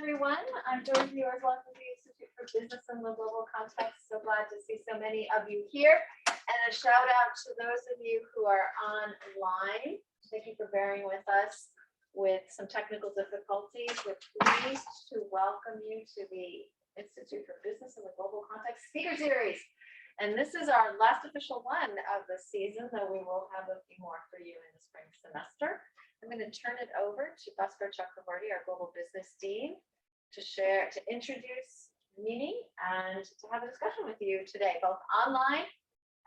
everyone. I'm Dorothy Orzloff of the Institute for Business in the Global Context. So glad to see so many of you here. And a shout out to those of you who are online. Thank you for bearing with us with some technical difficulties. We're pleased to welcome you to the Institute for Business in the Global Context Speaker Series. And this is our last official one of the season, though we will have a few more for you in the spring semester. I'm going to turn it over to Bhaskar Chakravarty, our Global Business Dean, to introduce Mimi and to have a discussion with you today, both online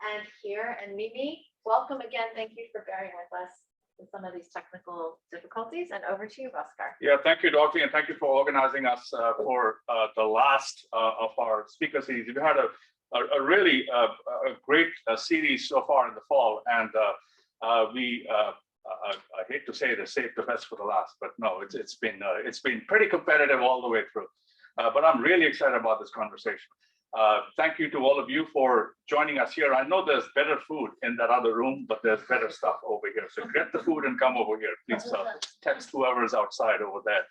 and here. And Mimi, welcome again. Thank you for bearing with us with some of these technical difficulties. And over to you, Bhaskar. Yeah, thank you, Dorothy, and thank you for organizing us for the last of our speaker series. We've had a really great series so far in the fall, and I hate to say it, saved the best for the last, but no, it's been pretty competitive all the way through. But I'm really excited about this conversation. Thank you to all of you for joining us here. I know there's better food in that other room, but there's better stuff over here. So get the food and come over here. Please text whoever's outside over there.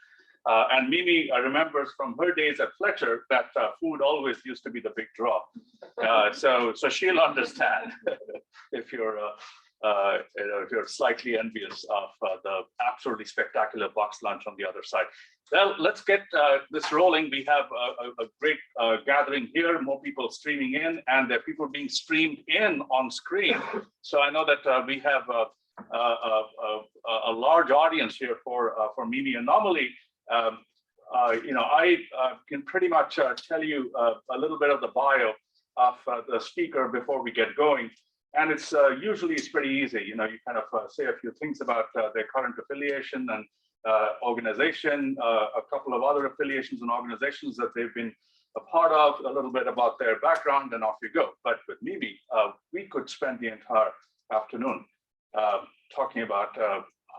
And Mimi remembers from her days at Fletcher that food always used to be the big draw. So she'll understand if you're slightly envious of the absolutely spectacular box lunch on the other side. Well, let's get this rolling. We have a great gathering here, more people streaming in, and there are people being streamed in on screen. So I know that we have a large audience here for Mimi. And normally, I can pretty much tell you a little bit of the bio of the speaker before we get going. And it's usually pretty easy. You kind of say a few things about their current affiliation and organization, a couple of other affiliations and organizations that they've been a part of, a little bit about their background, and off you go. But with Mimi, we could spend the entire afternoon talking about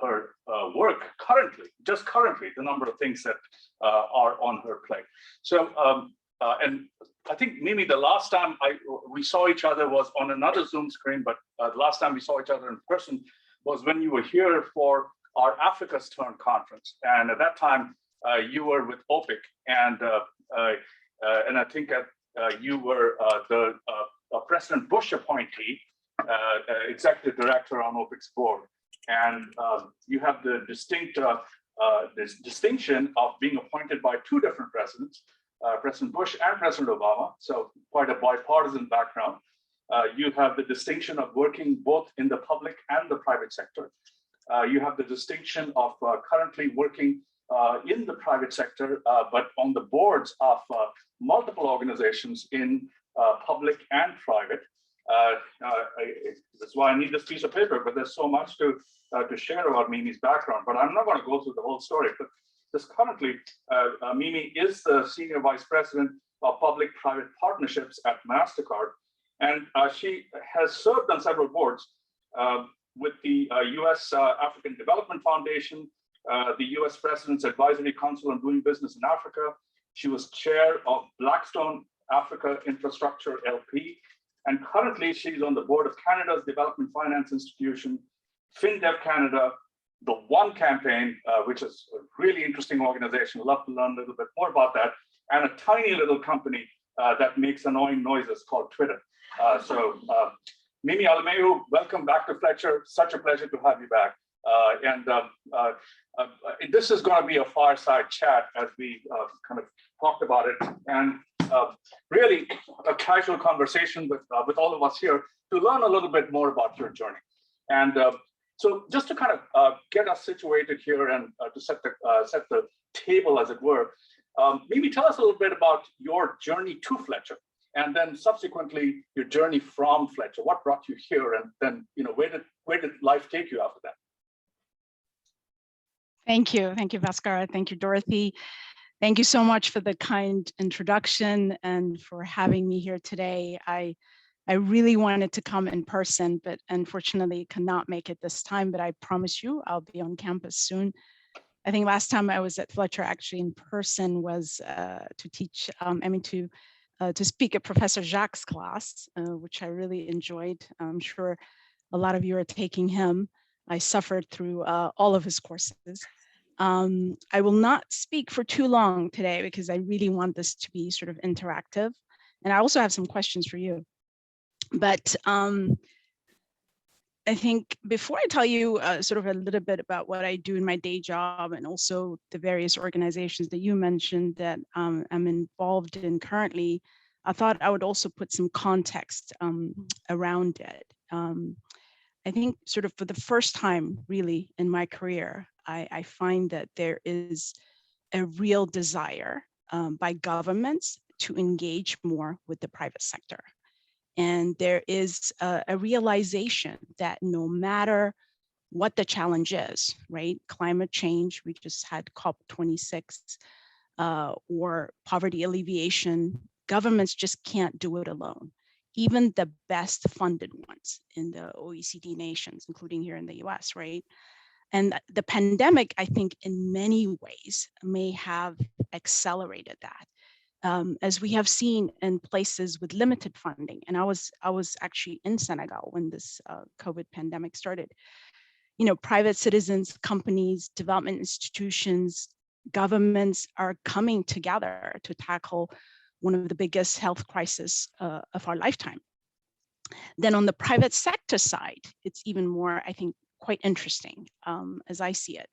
her work currently, the number of things that are on her plate. So, and I think, Mimi, the last time we saw each other was on another Zoom screen, but the last time we saw each other in person was when you were here for our Africa's Turn conference. And at that time, you were with OPIC, and I think you were the President Bush appointee, executive director on OPIC's board. And you have the this distinction of being appointed by two different presidents, President Bush and President Obama, so quite a bipartisan background. You have the distinction of working both in the public and the private sector. You have the distinction of currently working in the private sector, but on the boards of multiple organizations in public and private. That's why I need this piece of paper, but there's so much to share about Mimi's background, but I'm not going to go through the whole story. But this currently, Mimi is the Senior Vice President of Public-Private Partnerships at MasterCard, and she has served on several boards with the U.S. African Development Foundation, the U.S. President's Advisory Council on Doing Business in Africa. She was chair of Blackstone Africa Infrastructure LP, and currently she's on the board of Canada's Development Finance Institution, FinDev Canada, the One Campaign, which is a really interesting organization. I'd love to learn a little bit more about that, and a tiny little company that makes annoying noises called Twitter. Mimi Alemayehou, welcome back to Fletcher. Such a pleasure to have you back. This is going to be a fireside chat, as we kind of talked about it, and really a casual conversation with all of us here to learn a little bit more about your journey. And so just to kind of get us situated here and to set the table, as it were, maybe tell us a little bit about your journey to Fletcher, and then subsequently your journey from Fletcher. What brought you here, and then where did life take you after that? Thank you, Bhaskar. Thank you, Dorothy. Thank you so much for the kind introduction and for having me here today. I really wanted to come in person, but unfortunately cannot make it this time, but I promise you I'll be on campus soon. I think last time I was at Fletcher actually in person was to teach, to speak at Professor Jacques' class, which I really enjoyed. I'm sure a lot of you are taking him. I suffered through all of his courses. I will not speak for too long today because I really want this to be sort of interactive. And I also have some questions for you. But I think before I tell you sort of a little bit about what I do in my day job and also the various organizations that you mentioned that I'm involved in currently, I thought I would also put some context around it. I think sort of for the first time really in my career, I find that there is a real desire by governments to engage more with the private sector. And there is a realization that no matter what the challenge is, right? Climate change, we just had COP26, or poverty alleviation, governments just can't do it alone. Even the best funded ones in the OECD nations, including here in the US, right? And the pandemic, I think in many ways may have accelerated that. As we have seen in places with limited funding. And I was actually in Senegal when this COVID pandemic started. You know, private citizens, companies, development institutions, governments are coming together to tackle one of the biggest health crises of our lifetime. Then on the private sector side, it's even more, I think, quite interesting as I see it.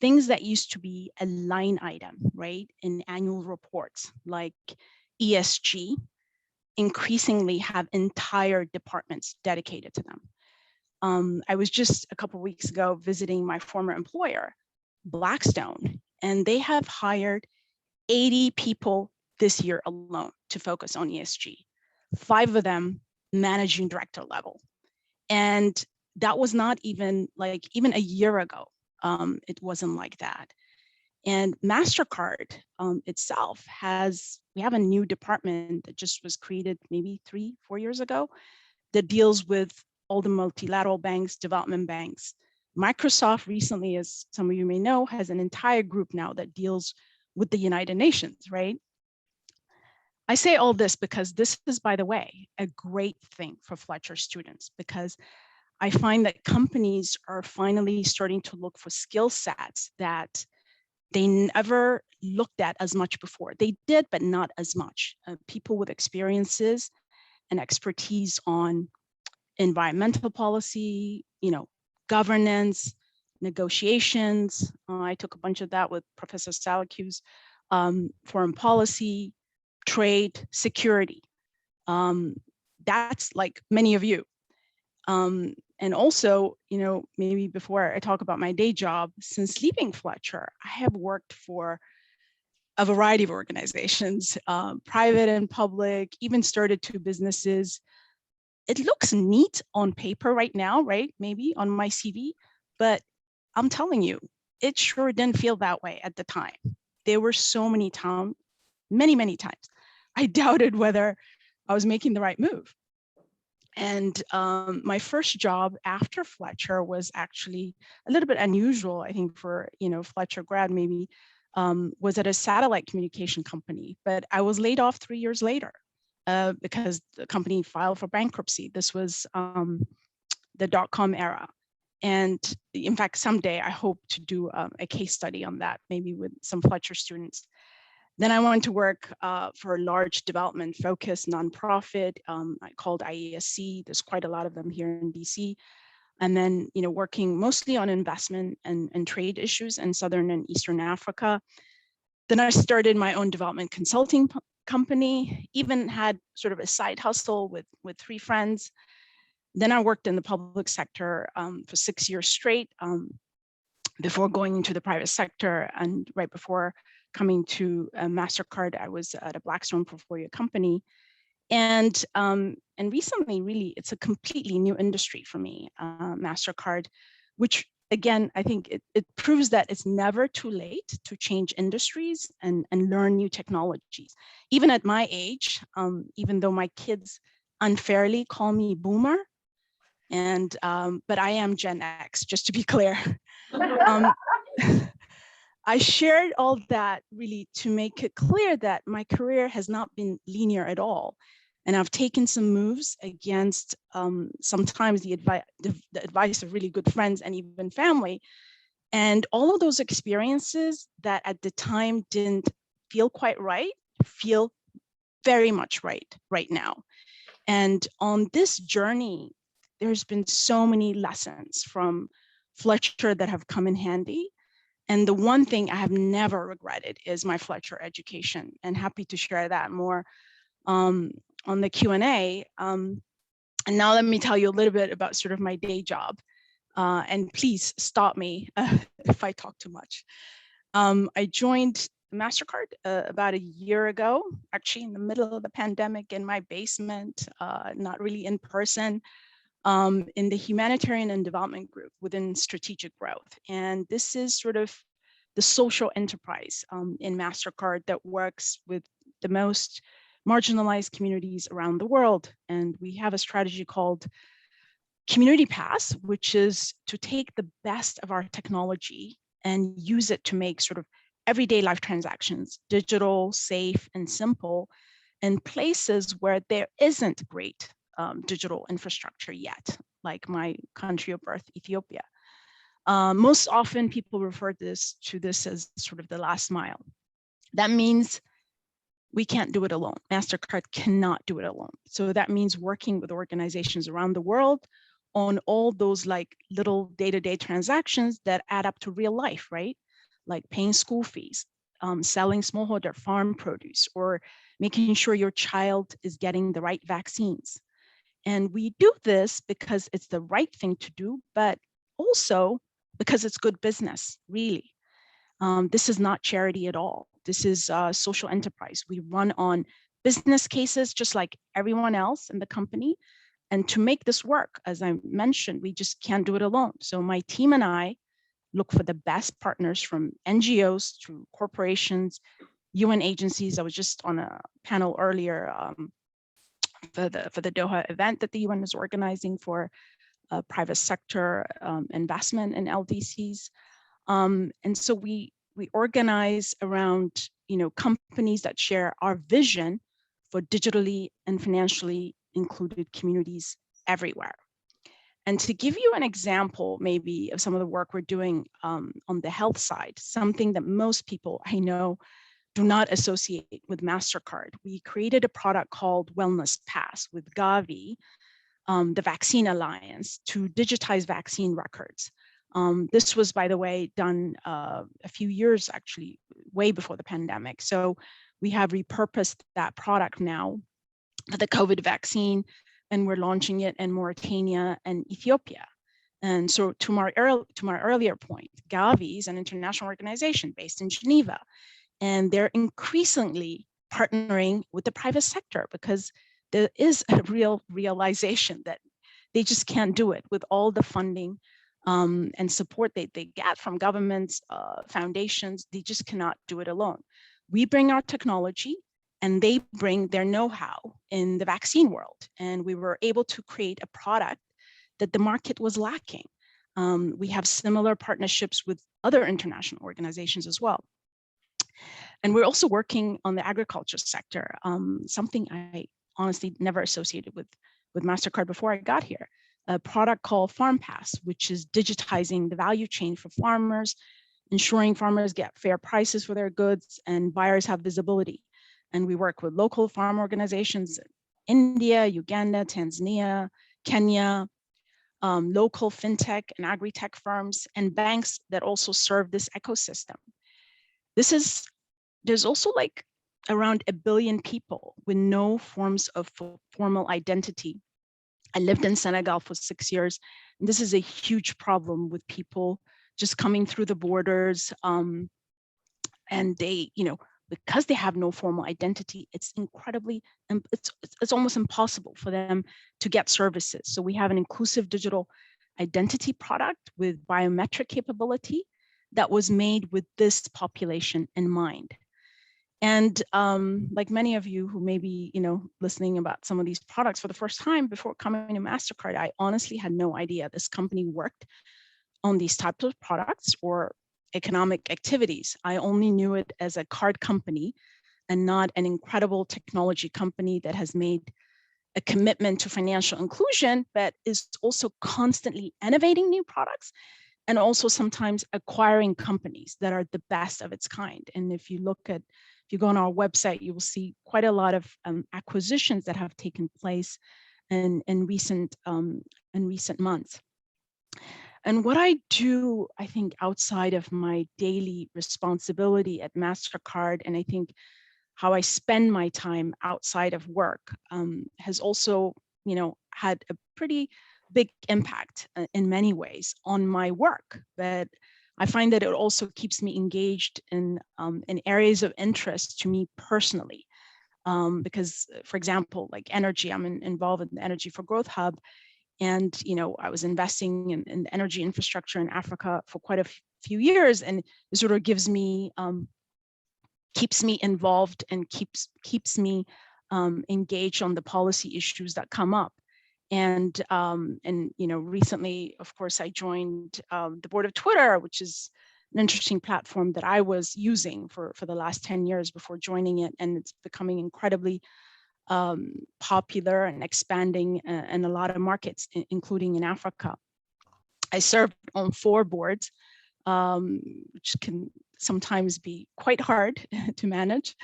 Things that used to be a line item, right, in annual reports like ESG, increasingly have entire departments dedicated to them. I was just a couple of weeks ago visiting my former employer, Blackstone, and they have hired 80 people this year alone to focus on ESG, 5 of them managing director level. And that was not even a year ago. It wasn't like that. And MasterCard itself we have a new department that just was created maybe 3-4 years ago that deals with all the multilateral banks, development banks. Microsoft recently, as some of you may know, has an entire group now that deals with the United Nations, right? I say all this because this is, by the way, a great thing for Fletcher students, because I find that companies are finally starting to look for skill sets that they never looked at as much before. They did, but not as much. People with experiences and expertise on environmental policy, governance, negotiations. I took a bunch of that with Professor Salakew's, foreign policy, trade, security. That's like many of you. And also, maybe before I talk about my day job, since leaving Fletcher, I have worked for a variety of organizations, private and public, even started 2 businesses. It looks neat on paper right now, right? Maybe on my CV, but I'm telling you, it sure didn't feel that way at the time. There were so many times, many times, I doubted whether I was making the right move. And my first job after Fletcher was actually a little bit unusual, I think, for Fletcher grad maybe, was at a satellite communication company. But I was laid off 3 years later because the company filed for bankruptcy. This was the .com era. And in fact, someday I hope to do a case study on that, maybe with some Fletcher students. Then I went to work for a large development-focused nonprofit called IBGC. There's quite a lot of them here in DC. And then, working mostly on investment and trade issues in Southern and Eastern Africa. Then I started my own development consulting company, even had sort of a side hustle with 3 friends. Then I worked in the public sector for 6 years straight before going into the private sector. And right before coming to MasterCard, I was at a Blackstone portfolio company. And recently, really, it's a completely new industry for me, MasterCard, which again, I think it proves that it's never too late to change industries and learn new technologies. Even at my age, even though my kids unfairly call me boomer, but I am Gen X, just to be clear. I shared all that really to make it clear that my career has not been linear at all. And I've taken some moves against sometimes the advice of really good friends and even family. And all of those experiences that at the time didn't feel quite right, feel very much right now. And on this journey, there's been so many lessons from Fletcher that have come in handy. And the one thing I have never regretted is my Fletcher education, and happy to share that more on the Q&A. And now let me tell you a little bit about sort of my day job. And please stop me if I talk too much. I joined MasterCard about a year ago, actually in the middle of the pandemic in my basement, not really in person, in the Humanitarian and Development Group within Strategic Growth. And this is sort of the social enterprise in MasterCard that works with the most marginalized communities around the world. And we have a strategy called Community Pass, which is to take the best of our technology and use it to make sort of everyday life transactions digital, safe, and simple in places where there isn't great digital infrastructure yet, like my country of birth, Ethiopia. Most often people refer to this as sort of the last mile. That means we can't do it alone. MasterCard cannot do it alone. So that means working with organizations around the world on all those like little day-to-day transactions that add up to real life, right? Like paying school fees, selling smallholder farm produce, or making sure your child is getting the right vaccines. And we do this because it's the right thing to do, but also because it's good business, really. This is not charity at all. This is social enterprise. We run on business cases just like everyone else in the company. And to make this work, as I mentioned, we just can't do it alone. So my team and I look for the best partners from NGOs to corporations, UN agencies. I was just on a panel earlier for the Doha event that the UN is organizing for private sector investment in LDCs. And so we organize around companies that share our vision for digitally and financially included communities everywhere. And to give you an example, maybe of some of the work we're doing on the health side, something that most people I know do not associate with MasterCard. We created a product called Wellness Pass with Gavi, the Vaccine Alliance, to digitize vaccine records. This was, by the way, done a few years, actually, way before the pandemic. So we have repurposed that product now for the COVID vaccine, and we're launching it in Mauritania and Ethiopia. And so to my earlier point, Gavi is an international organization based in Geneva, and they're increasingly partnering with the private sector because there is a real realization that they just can't do it with all the funding and support they get from governments, foundations. They just cannot do it alone. We bring our technology and they bring their know-how in the vaccine world. And we were able to create a product that the market was lacking. We have similar partnerships with other international organizations as well. And we're also working on the agriculture sector, something I honestly never associated with MasterCard before I got here. A product called Farm Pass, which is digitizing the value chain for farmers, ensuring farmers get fair prices for their goods and buyers have visibility. And we work with local farm organizations in India, Uganda, Tanzania, Kenya, local fintech and agri-tech firms, and banks that also serve this ecosystem. There's also like around 1 billion people with no forms of formal identity. I lived in Senegal for 6 years, and this is a huge problem with people just coming through the borders, and they, because they have no formal identity, it's incredibly, it's almost impossible for them to get services. So we have an inclusive digital identity product with biometric capability that was made with this population in mind. And like many of you who may be, listening about some of these products for the first time before coming to MasterCard, I honestly had no idea this company worked on these types of products or economic activities. I only knew it as a card company and not an incredible technology company that has made a commitment to financial inclusion, but is also constantly innovating new products and also sometimes acquiring companies that are the best of its kind. And if you go on our website, you will see quite a lot of acquisitions that have taken place in recent months. And what I do, I think, outside of my daily responsibility at MasterCard, and I think how I spend my time outside of work has also, had a pretty big impact in many ways on my work. But I find that it also keeps me engaged in areas of interest to me personally. Because, for example, like energy, I'm involved in the Energy for Growth Hub. And, I was investing in energy infrastructure in Africa for quite a few years. And it sort of keeps me involved and keeps me engaged on the policy issues that come up. And recently, of course, I joined the board of Twitter, which is an interesting platform that I was using for the last 10 years before joining it. And it's becoming incredibly popular and expanding in a lot of markets, including in Africa. I served on 4 boards, which can sometimes be quite hard to manage.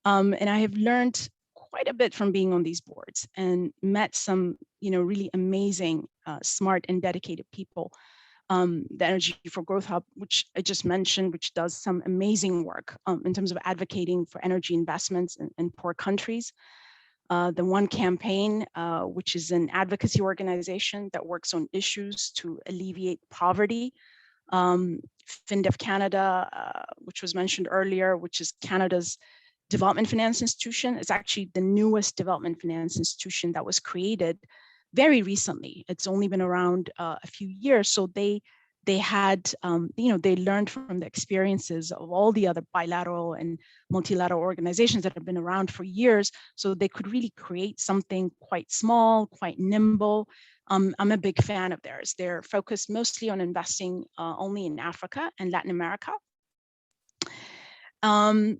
And I have learned quite a bit from being on these boards and met some, really amazing, smart and dedicated people. The Energy for Growth Hub, which I just mentioned, which does some amazing work in terms of advocating for energy investments in poor countries. The One Campaign, which is an advocacy organization that works on issues to alleviate poverty. FinDev Canada, which was mentioned earlier, which is Canada's development finance institution. It's actually the newest development finance institution that was created very recently. It's only been around a few years. So they had, they learned from the experiences of all the other bilateral and multilateral organizations that have been around for years. So they could really create something quite small, quite nimble. I'm a big fan of theirs. They're focused mostly on investing only in Africa and Latin America. I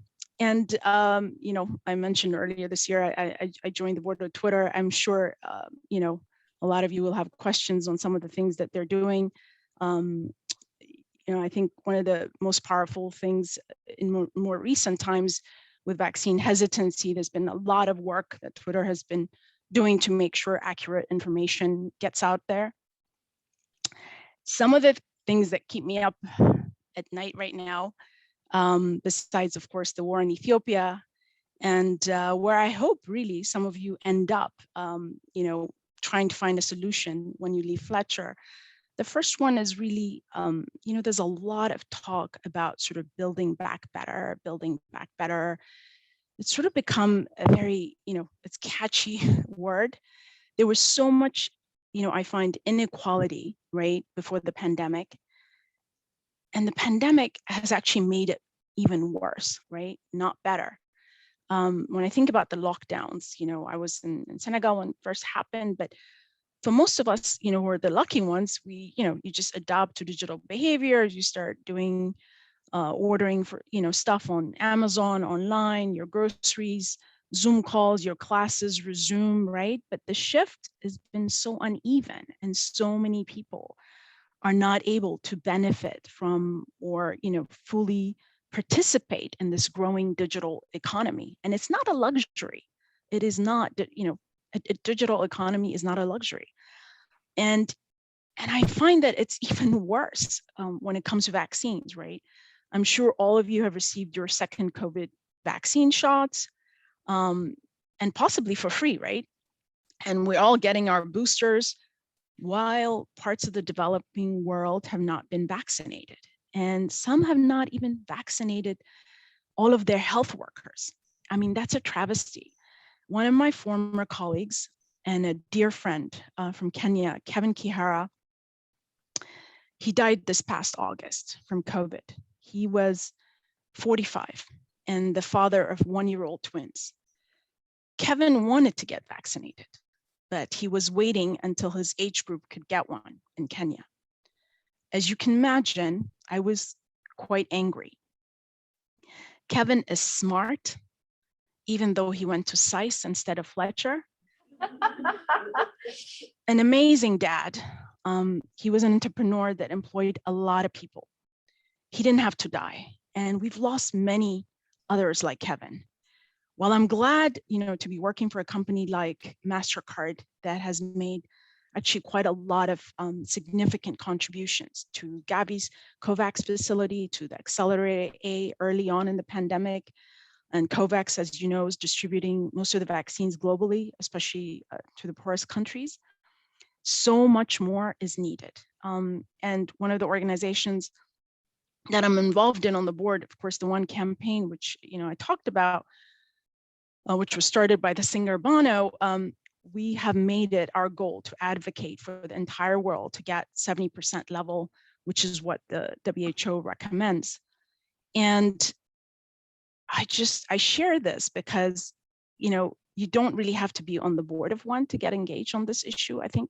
mentioned earlier this year, I joined the board of Twitter. I'm sure, a lot of you will have questions on some of the things that they're doing. I think one of the most powerful things in more recent times with vaccine hesitancy, there's been a lot of work that Twitter has been doing to make sure accurate information gets out there. Some of the things that keep me up at night right now, besides, of course, the war in Ethiopia, and where I hope really some of you end up, trying to find a solution when you leave Fletcher. The first one is really, there's a lot of talk about sort of building back better. It's sort of become a very, it's catchy word. There was so much, I find inequality, right, before the pandemic. And the pandemic has actually made it even worse, right? Not better. When I think about the lockdowns, I was in Senegal when it first happened, but for most of us, who are the lucky ones, you just adopt to digital behaviors. You start doing, ordering for, stuff on Amazon, online, your groceries, Zoom calls, your classes resume, right? But the shift has been so uneven, and so many people are not able to benefit from or, fully participate in this growing digital economy. And it's not a luxury. It is not, a digital economy is not a luxury. And I find that it's even worse when it comes to vaccines, right? I'm sure all of you have received your second COVID vaccine shots, and possibly for free, right? And we're all getting our boosters while parts of the developing world have not been vaccinated. And some have not even vaccinated all of their health workers. I mean, that's a travesty. One of my former colleagues and a dear friend from Kenya, Kevin Kihara, he died this past August from COVID. He was 45 and the father of 1-year-old twins. Kevin wanted to get vaccinated, but he was waiting until his age group could get one in Kenya. As you can imagine, I was quite angry. Kevin is smart, even though he went to SAIS instead of Fletcher. An amazing dad, He was an entrepreneur that employed a lot of people. He didn't have to die. And we've lost many others like Kevin. While I'm glad, to be working for a company like MasterCard that has made actually quite a lot of significant contributions to Gabby's COVAX facility, to the Accelerator A early on in the pandemic. And COVAX, as you know, is distributing most of the vaccines globally, especially to the poorest countries. So much more is needed. And one of the organizations that I'm involved in on the board, of course, the One Campaign, which I talked about, which was started by the singer Bono, we have made it our goal to advocate for the entire world to get 70% level, which is what the WHO recommends. And I share this because, you don't really have to be on the board of one to get engaged on this issue. I think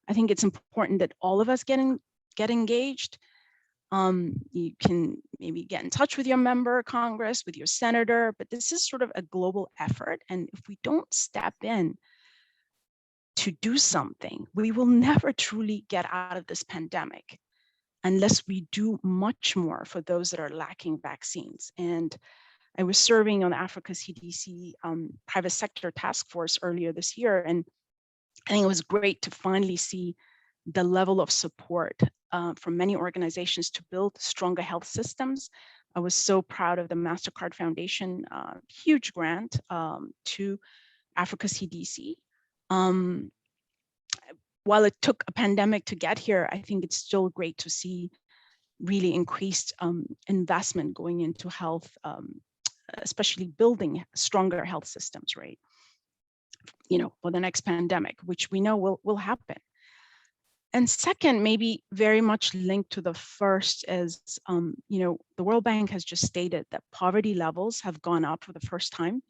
it's important that all of us get engaged. You can maybe get in touch with your member of Congress, with your senator, but this is sort of a global effort. And if we don't step in to do something, we will never truly get out of this pandemic unless we do much more for those that are lacking vaccines. And I was serving on Africa CDC private sector task force earlier this year, and I think it was great to finally see the level of support from many organizations to build stronger health systems. I was so proud of the MasterCard Foundation, huge grant to Africa CDC. While it took a pandemic to get here, I think it's still great to see really increased investment going into health, especially building stronger health systems, right? For the next pandemic, which we know will happen. And second, maybe very much linked to the first is, the World Bank has just stated that poverty levels have gone up for the first time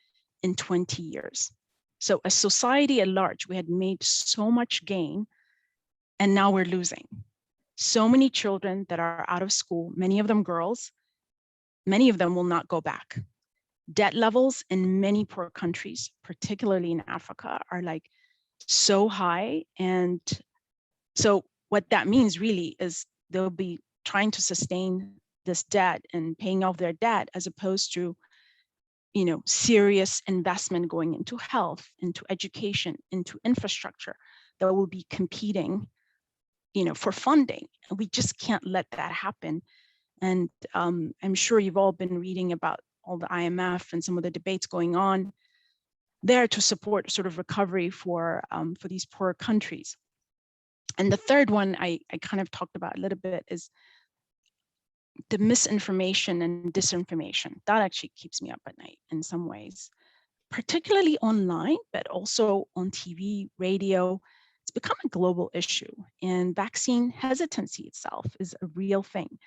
in 20 years. So as society at large, we had made so much gain, and now we're losing. So many children that are out of school, many of them girls, many of them will not go back. Debt levels in many poor countries, particularly in Africa, are like so high. And so what that means really is they'll be trying to sustain this debt and paying off their debt, as opposed to, serious investment going into health, into education, into infrastructure that will be competing, for funding. And we just can't let that happen. And I'm sure you've all been reading about all the IMF and some of the debates going on there to support sort of recovery for these poor countries. And the third one I kind of talked about a little bit is the misinformation and disinformation. That actually keeps me up at night in some ways, particularly online, but also on TV, radio. It's become a global issue, and vaccine hesitancy itself is a real thing.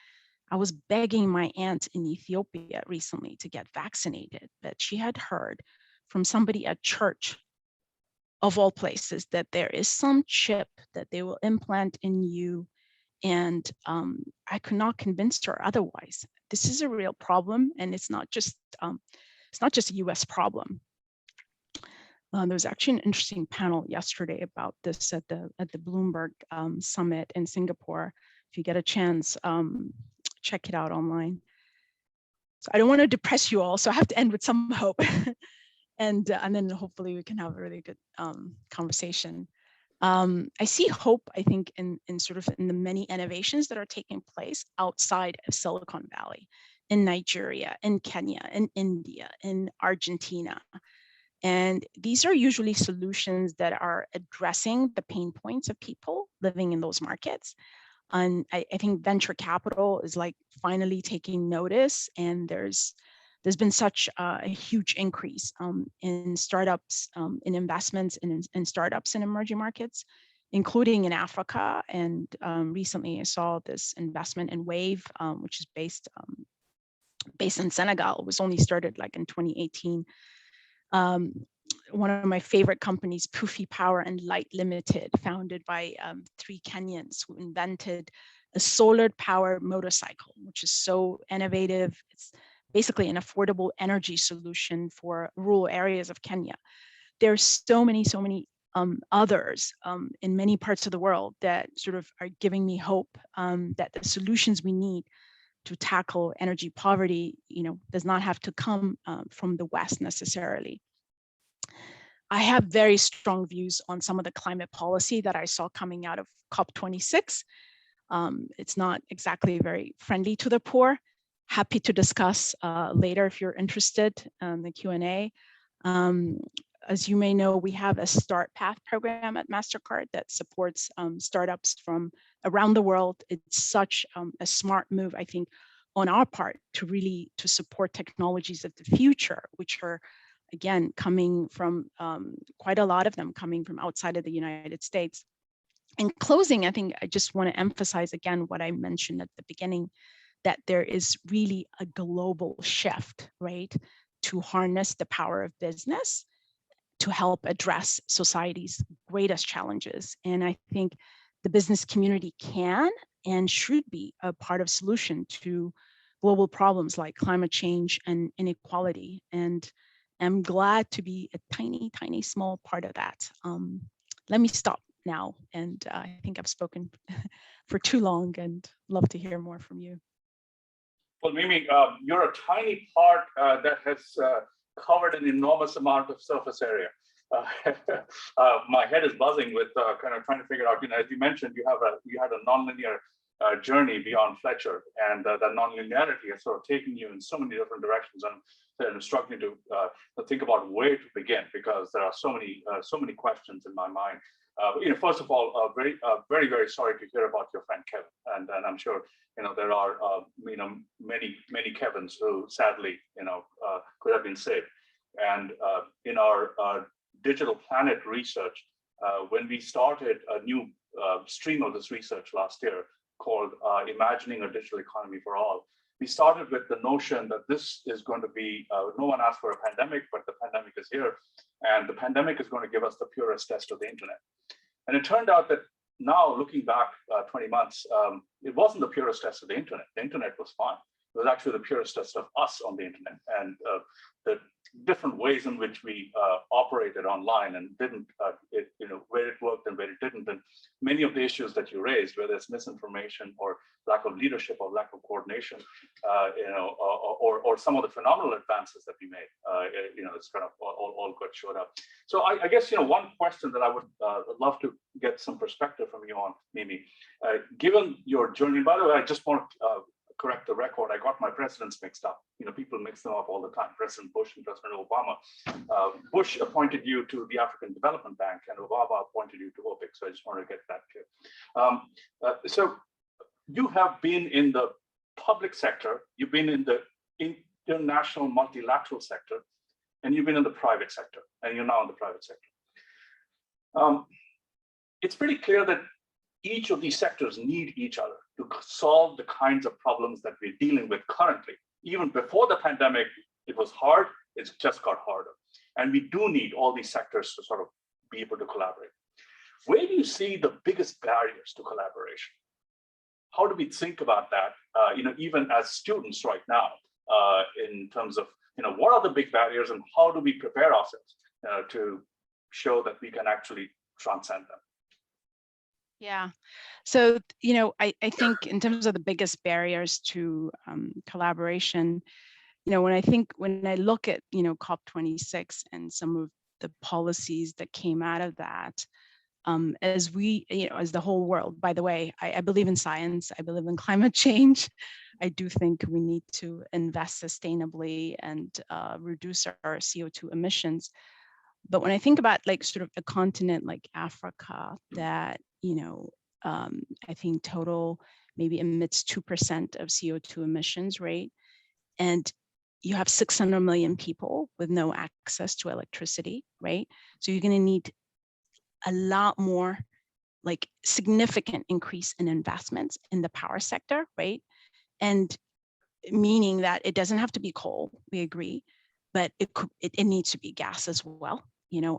I was begging my aunt in Ethiopia recently to get vaccinated, but she had heard from somebody at church, of all places, that there is some chip that they will implant in you. And I could not convince her otherwise. This is a real problem, and it's not just a US problem. There was actually an interesting panel yesterday about this at the Bloomberg summit in Singapore. If you get a chance, check it out online. So I don't want to depress you all, so I have to end with some hope. And then hopefully we can have a really good conversation. I see hope, I think, in the many innovations that are taking place outside of Silicon Valley, in Nigeria, in Kenya, in India, in Argentina. And these are usually solutions that are addressing the pain points of people living in those markets. And I think venture capital is like finally taking notice, and there's been such a huge increase in startups, in investments in startups in emerging markets, including in Africa. And recently I saw this investment in Wave, which is based in Senegal. It was only started like in 2018. One of my favorite companies, Pufi Power and Light Limited, founded by 3 Kenyans who invented a solar-powered motorcycle, which is so innovative. It's basically an affordable energy solution for rural areas of Kenya. There's so many others in many parts of the world that sort of are giving me hope that the solutions we need to tackle energy poverty, does not have to come from the West necessarily. I have very strong views on some of the climate policy that I saw coming out of COP26. It's not exactly very friendly to the poor. Happy to discuss later if you're interested in the Q&A. As you may know, we have a Start Path program at MasterCard that supports startups from around the world. It's such a smart move, I think, on our part to support technologies of the future, which are, again, coming from quite a lot of them coming from outside of the United States. In closing, I think I just want to emphasize again what I mentioned at the beginning, that there is really a global shift, right, to harness the power of business to help address society's greatest challenges. And I think the business community can and should be a part of solution to global problems like climate change and inequality. And I'm glad to be a tiny, tiny, small part of that. Let me stop now. And I think I've spoken for too long and love to hear more from you. Well, Mimi, you're a tiny part that has covered an enormous amount of surface area. My head is buzzing with kind of trying to figure out, as you mentioned, you had a nonlinear journey beyond Fletcher, and that nonlinearity has sort of taken you in so many different directions, and I'm struggling to think about where to begin, because there are so many questions in my mind. First of all, very, very sorry to hear about your friend Kevin, and I'm sure there are many Kevins who sadly could have been saved. And in our Digital Planet research, when we started a new stream of this research last year called Imagining a Digital Economy for All, we started with the notion that this is going to be, no one asked for a pandemic, but the pandemic is here, and the pandemic is going to give us the purest test of the internet. And it turned out that now, looking back 20 months, it wasn't the purest test of the internet. The internet was fine. It was actually the purest test of us on the internet, and the different ways in which we operated online and didn't, where it worked and where it didn't. And many of the issues that you raised, whether it's misinformation or lack of leadership or lack of coordination, or some of the phenomenal advances that we made, it's kind of all got showed up. So I guess, one question that I would love to get some perspective from you on, Mimi, given your journey, by the way, I just want to correct the record. I got my presidents mixed up. People mix them up all the time. President Bush and President Obama. Bush appointed you to the African Development Bank, and Obama appointed you to OPIC. So I just want to get that clear. So you have been in the public sector, you've been in the international multilateral sector, and you've been in the private sector, and you're now in the private sector. It's pretty clear that each of these sectors need each other to solve the kinds of problems that we're dealing with currently. Even before the pandemic, it was hard, it's just got harder. And we do need all these sectors to sort of be able to collaborate. Where do you see the biggest barriers to collaboration? How do we think about that, even as students right now, in terms of, what are the big barriers and how do we prepare ourselves to show that we can actually transcend them? Yeah. So, I think in terms of the biggest barriers to collaboration, when I look at, COP26 and some of the policies that came out of that, as we, as the whole world, by the way, I believe in science, I believe in climate change. I do think we need to invest sustainably and reduce our CO2 emissions. But when I think about sort of a continent like Africa that, I think total maybe emits 2% of CO2 emissions, right? And you have 600 million people with no access to electricity, right? So you're going to need a lot more, significant increase in investments in the power sector, right? And meaning that it doesn't have to be coal, we agree, but it needs to be gas as well,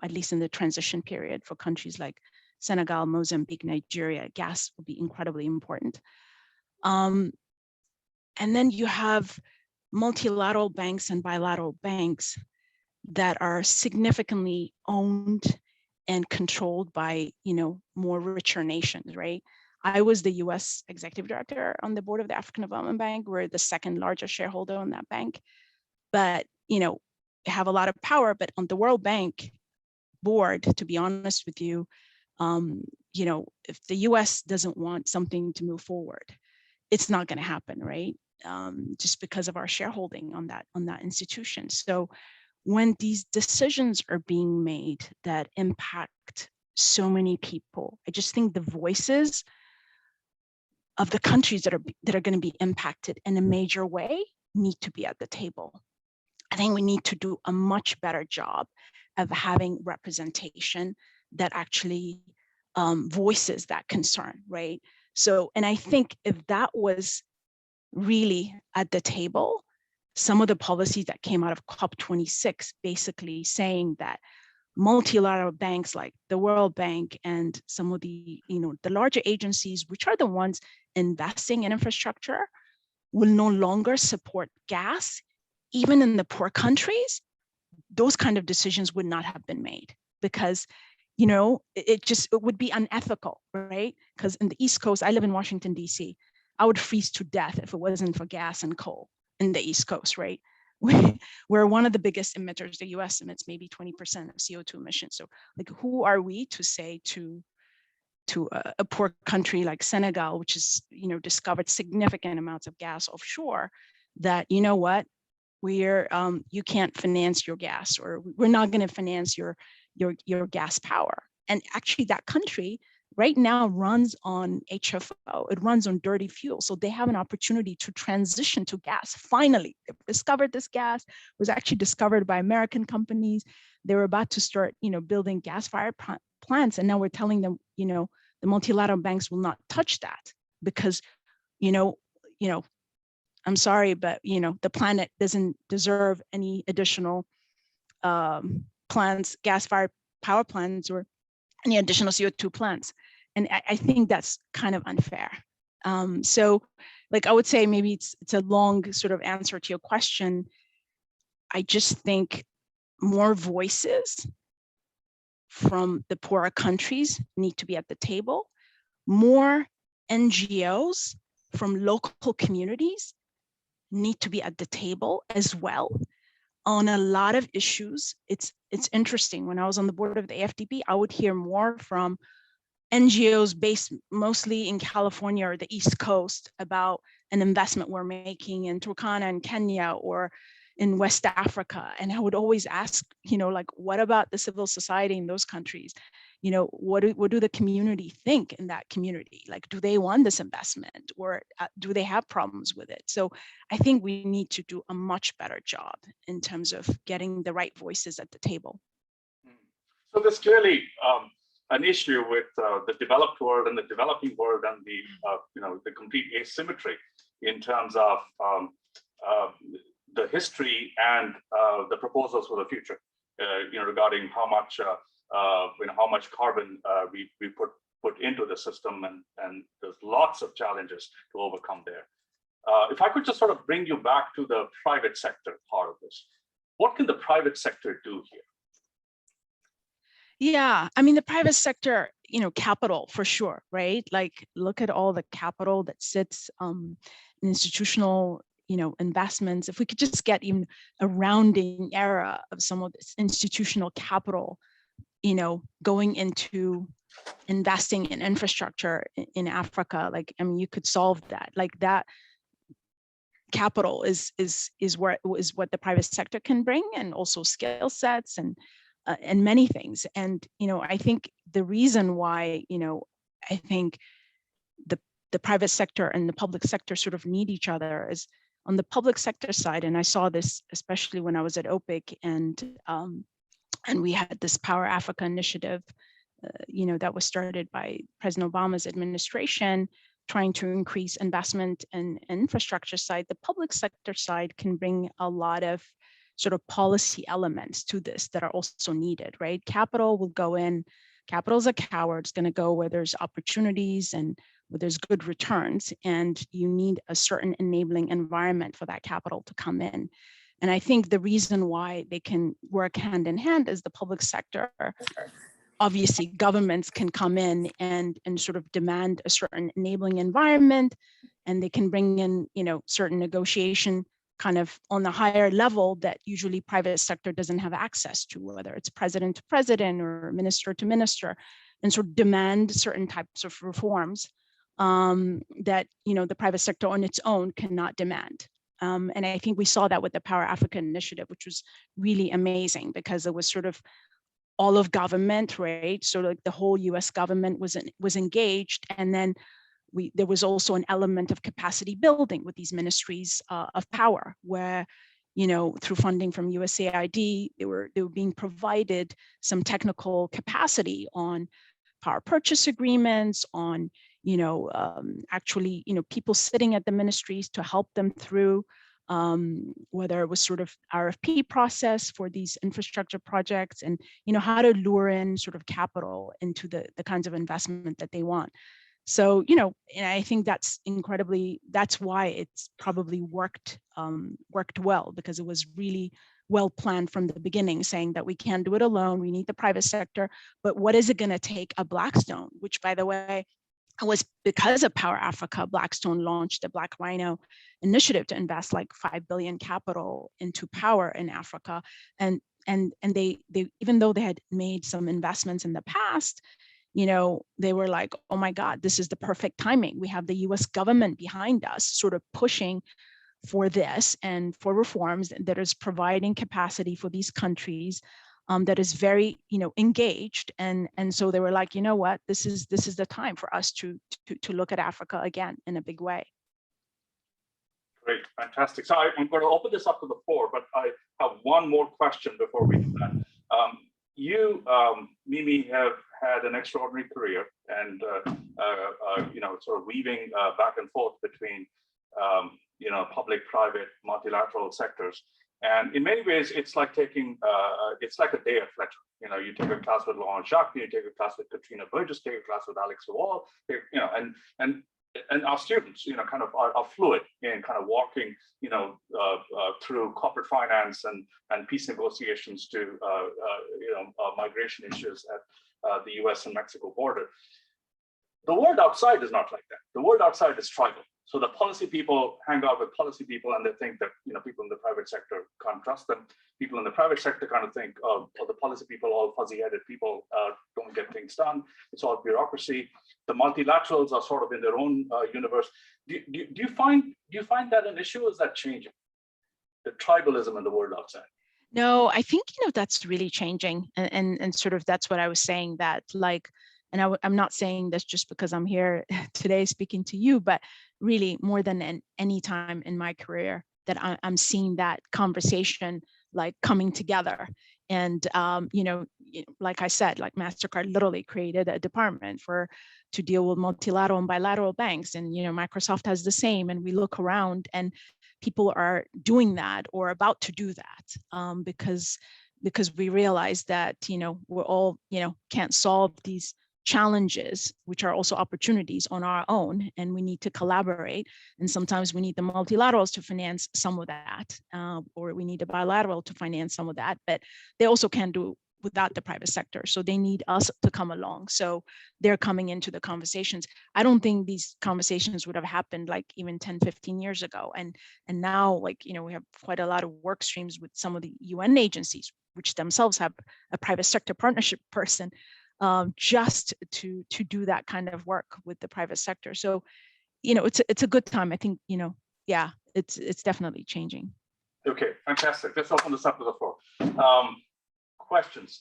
at least in the transition period for countries like Senegal, Mozambique, Nigeria, gas will be incredibly important. And then you have multilateral banks and bilateral banks that are significantly owned and controlled by, more richer nations, right? I was the US executive director on the board of the African Development Bank. We're the second largest shareholder on that bank, but, have a lot of power. But on the World Bank board, to be honest with you, if the US doesn't want something to move forward, it's not going to happen, right? Just because of our shareholding on that institution. So when these decisions are being made that impact so many people, I just think the voices of the countries that are going to be impacted in a major way need to be at the table. I think we need to do a much better job of having representation that actually voices that concern, right? So, and I think if that was really at the table, some of the policies that came out of COP26 basically saying that multilateral banks like the World Bank and some of the, the larger agencies, which are the ones investing in infrastructure, will no longer support gas, even in the poor countries. Those kind of decisions would not have been made because, it would be unethical, right? Because in the East Coast, I live in Washington, D.C., I would freeze to death if it wasn't for gas and coal in the East Coast, right? We're one of the biggest emitters. The US emits maybe 20% of CO2 emissions. So like, who are we to say to a poor country like Senegal, which has, discovered significant amounts of gas offshore, that, what, you can't finance your gas, or we're not going to finance your gas power. And actually that country right now runs on HFO, it runs on dirty fuel. So they have an opportunity to transition to gas. Finally, they've discovered this gas, was actually discovered by American companies. They were about to start, building gas-fired plants. And now we're telling them, the multilateral banks will not touch that because, I'm sorry, but, the planet doesn't deserve any additional plants, gas-fired power plants, or any additional CO2 plants. And I think that's kind of unfair. So like, I would say maybe it's a long sort of answer to your question. I just think more voices from the poorer countries need to be at the table. More NGOs from local communities need to be at the table as well on a lot of issues. It's interesting. When I was on the board of the AFDB, I would hear more from NGOs based mostly in California or the East Coast about an investment we're making in Turkana and Kenya or in West Africa. And I would always ask, like, what about the civil society in those countries? What do the community think in that community? Like, do they want this investment, or do they have problems with it? So I think we need to do a much better job in terms of getting the right voices at the table. So there's clearly an issue with the developed world and the developing world, and the complete asymmetry in terms of the history and the proposals for the future. Regarding how much carbon we put into the system, and there's lots of challenges to overcome there. If I could just sort of bring you back to the private sector part of this, what can the private sector do here? Yeah, I mean, the private sector, capital for sure, right? Like, look at all the capital that sits in institutional, investments. If we could just get even a rounding error of some of this institutional capital, going into investing in infrastructure in Africa, like, I mean, you could solve that. Like, that capital is what the private sector can bring, and also skill sets and many things. And, I think the reason why, I think the private sector and the public sector sort of need each other is on the public sector side. And I saw this, especially when I was at OPIC, and we had this Power Africa initiative, that was started by President Obama's administration, trying to increase investment in infrastructure side. The public sector side can bring a lot of sort of policy elements to this that are also needed, right? Capital will go in. Capital is a coward. It's going to go where there's opportunities and where there's good returns, and you need a certain enabling environment for that capital to come in. And I think the reason why they can work hand in hand is the public sector obviously governments can come in and sort of demand a certain enabling environment, and they can bring in, certain negotiation kind of on the higher level that usually private sector doesn't have access to, whether it's president to president or minister to minister, and sort of demand certain types of reforms that, the private sector on its own cannot demand. And I think we saw that with the Power Africa initiative, which was really amazing because it was sort of all of government, right? So like the whole US government was engaged. And then there was also an element of capacity building with these ministries of power, where, through funding from USAID, they were being provided some technical capacity on power purchase agreements, on, actually, people sitting at the ministries to help them through whether it was sort of RFP process for these infrastructure projects, and how to lure in sort of capital into the kinds of investment that they want. So, and I think that's why it's probably worked well, because it was really well planned from the beginning, saying that we can't do it alone, we need the private sector, but what is it going to take a Blackstone, which, by the way, it was because of Power Africa, Blackstone launched the Black Rhino initiative to invest like 5 billion capital into power in Africa. And they even though they had made some investments in the past, they were like, oh my God, this is the perfect timing. We have the US government behind us sort of pushing for this and for reforms that is providing capacity for these countries that is very, engaged. And so they were like, you know what, this is the time for us to look at Africa again in a big way. Great, fantastic. So I'm going to open this up to the floor, but I have one more question before we do that. You, Mimi, have had an extraordinary career, and sort of weaving back and forth between public, private, multilateral sectors. And in many ways, it's like taking it's like a day at Fletcher. You take a class with Laurent Jacques, you take a class with Katrina Burgess, take a class with Alex Wall, and our students, kind of are fluid in kind of walking, through corporate finance and peace negotiations to, migration issues at the US and Mexico border. The world outside is not like that. The world outside is tribal. So the policy people hang out with policy people, and they think that people in the private sector can't trust them. People in the private sector kind of think, oh, the policy people, all fuzzy-headed people, don't get things done. It's all bureaucracy. The multilaterals are sort of in their own universe. Do you find that an issue? Or is that changing? The tribalism in the world outside. No, I think that's really changing, and sort of that's what I was saying, that like. And I'm not saying this just because I'm here today speaking to you, but really more than any time in my career that I'm seeing that conversation like coming together. And, like I said, like MasterCard literally created a department to deal with multilateral and bilateral banks. And, Microsoft has the same. And we look around and people are doing that or about to do that because we realize that, we're all, can't solve these challenges, which are also opportunities on our own, and we need to collaborate. And sometimes we need the multilaterals to finance some of that, or we need a bilateral to finance some of that, but they also can't do without the private sector. So they need us to come along. So they're coming into the conversations. I don't think these conversations would have happened like even 10, 15 years ago. And now, like, we have quite a lot of work streams with some of the UN agencies, which themselves have a private sector partnership person, just to do that kind of work with the private sector. So, it's a good time. I think, yeah, it's definitely changing. Okay, fantastic. Let's open this up to the floor. Questions.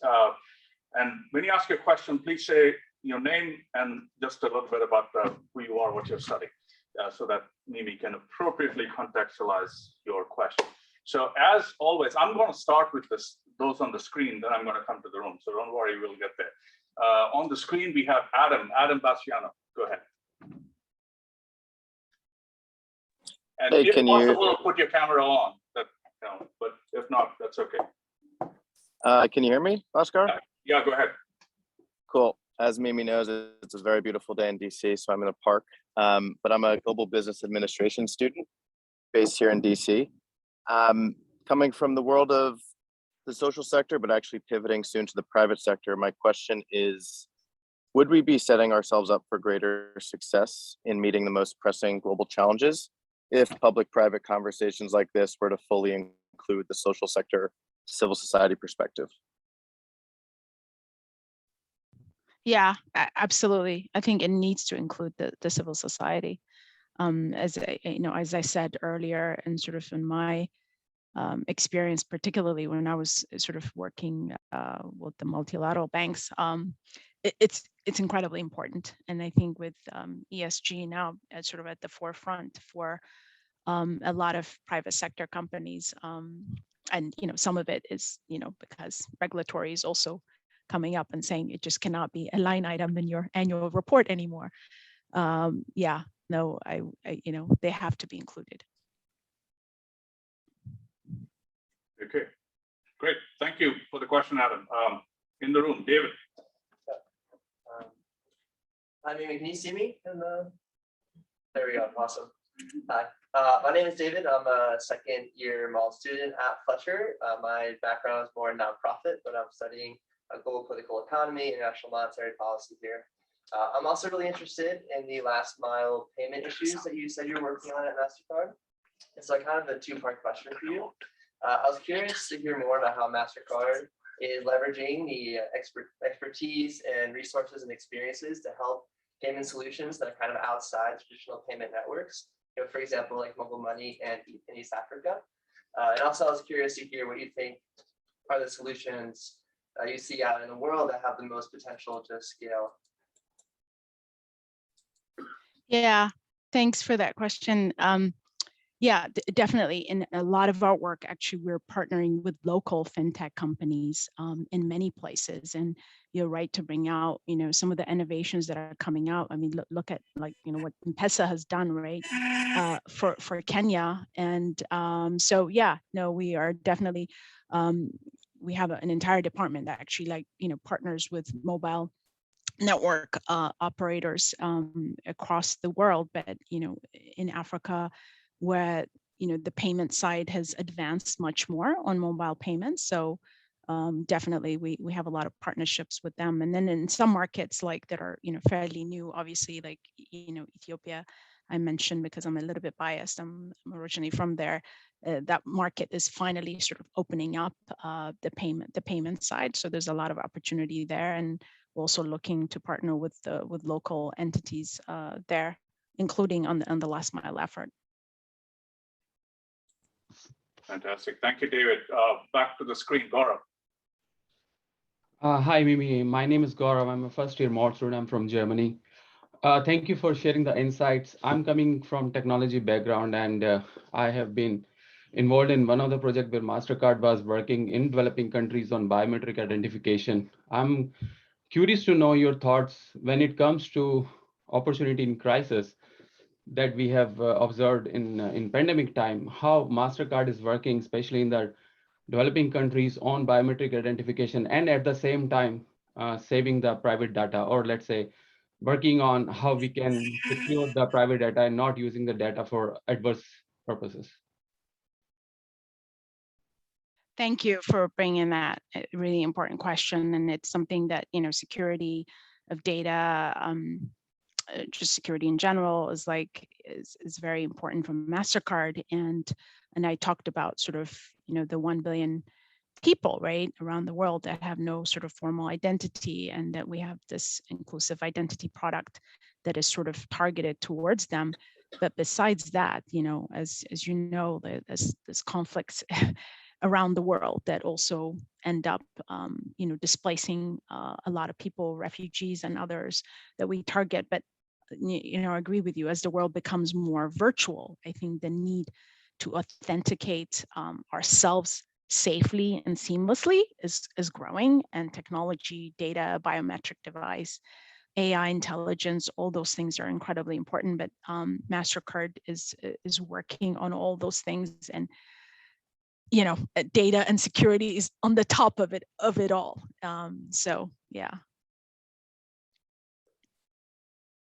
And when you ask your question, please say your name and just a little bit about who you are, what you're studying, so that Mimi can appropriately contextualize your question. So as always, I'm going to start with those on the screen, then I'm going to come to the room. So don't worry, we'll get there. On the screen, we have Adam Bastiano. Go ahead. And hey, if possible, put your camera on. But if not, that's okay. Can you hear me, Oscar? Yeah, go ahead. Cool. As Mimi knows, it's a very beautiful day in DC, so I'm in a park. But I'm a global business administration student based here in DC. Coming from the world of the social sector, but actually pivoting soon to the private sector, my question is, would we be setting ourselves up for greater success in meeting the most pressing global challenges if public-private conversations like this were to fully include the social sector, civil society perspective? Yeah, absolutely. I think it needs to include the civil society. As I said earlier, and sort of in my experience, particularly when I was sort of working with the multilateral banks, it's incredibly important. And I think with ESG now sort of at the forefront for a lot of private sector companies, and some of it is because regulatory is also coming up and saying it just cannot be a line item in your annual report anymore. Yeah, no, I they have to be included. Okay, great. Thank you for the question, Adam. In the room, David. Hi, Mimi, can you see me? There we go, awesome. Hi, my name is David. I'm a second year MAL student at Fletcher. My background is more in nonprofit, but I'm studying global political economy, international monetary policy here. I'm also really interested in the last mile payment issues that you said you're working on at MasterCard. And so I kind of have a two-part question for you. I was curious to hear more about how MasterCard is leveraging the expertise and resources and experiences to help payment solutions that are kind of outside traditional payment networks. For example, like mobile money and in East Africa. And also I was curious to hear what you think are the solutions you see out in the world that have the most potential to scale. Yeah, thanks for that question. Yeah, definitely. In a lot of our work, actually, we're partnering with local fintech companies in many places. And you're right to bring out, some of the innovations that are coming out. I mean, look at what M-Pesa has done, right, for Kenya. And so, yeah, no, we are definitely, we have an entire department that actually partners with mobile network operators across the world, but in Africa, where the payment side has advanced much more on mobile payments. So definitely we have a lot of partnerships with them. And then in some markets that are fairly new, obviously like Ethiopia, I mentioned because I'm a little bit biased. I'm originally from there. That market is finally sort of opening up the payment side. So there's a lot of opportunity there, and we're also looking to partner with local entities there, including on the last mile effort. Fantastic. Thank you, David. Back to the screen, Gaurav. Hi, Mimi. My name is Gaurav. I'm a first year MAL student. I'm from Germany. Thank you for sharing the insights. I'm coming from technology background, and I have been involved in one of the projects where MasterCard was working in developing countries on biometric identification. I'm curious to know your thoughts when it comes to opportunity in crisis that we have observed in pandemic time, how MasterCard is working, especially in the developing countries on biometric identification, and at the same time saving the private data, or let's say working on how we can secure the private data and not using the data for adverse purposes. Thank you for bringing that really important question. And it's something that, security of data, just security in general is very important from MasterCard. And I talked about sort of, the 1 billion people, right, around the world that have no sort of formal identity, and that we have this inclusive identity product that is sort of targeted towards them. But besides that, as there's conflicts around the world that also end up, displacing a lot of people, refugees and others that we target. But, I agree with you, as the world becomes more virtual, I think the need to authenticate ourselves safely and seamlessly is growing, and technology, data, biometric device, AI intelligence, all those things are incredibly important. But MasterCard is working on all those things, and data and security is on the top of it all. So yeah.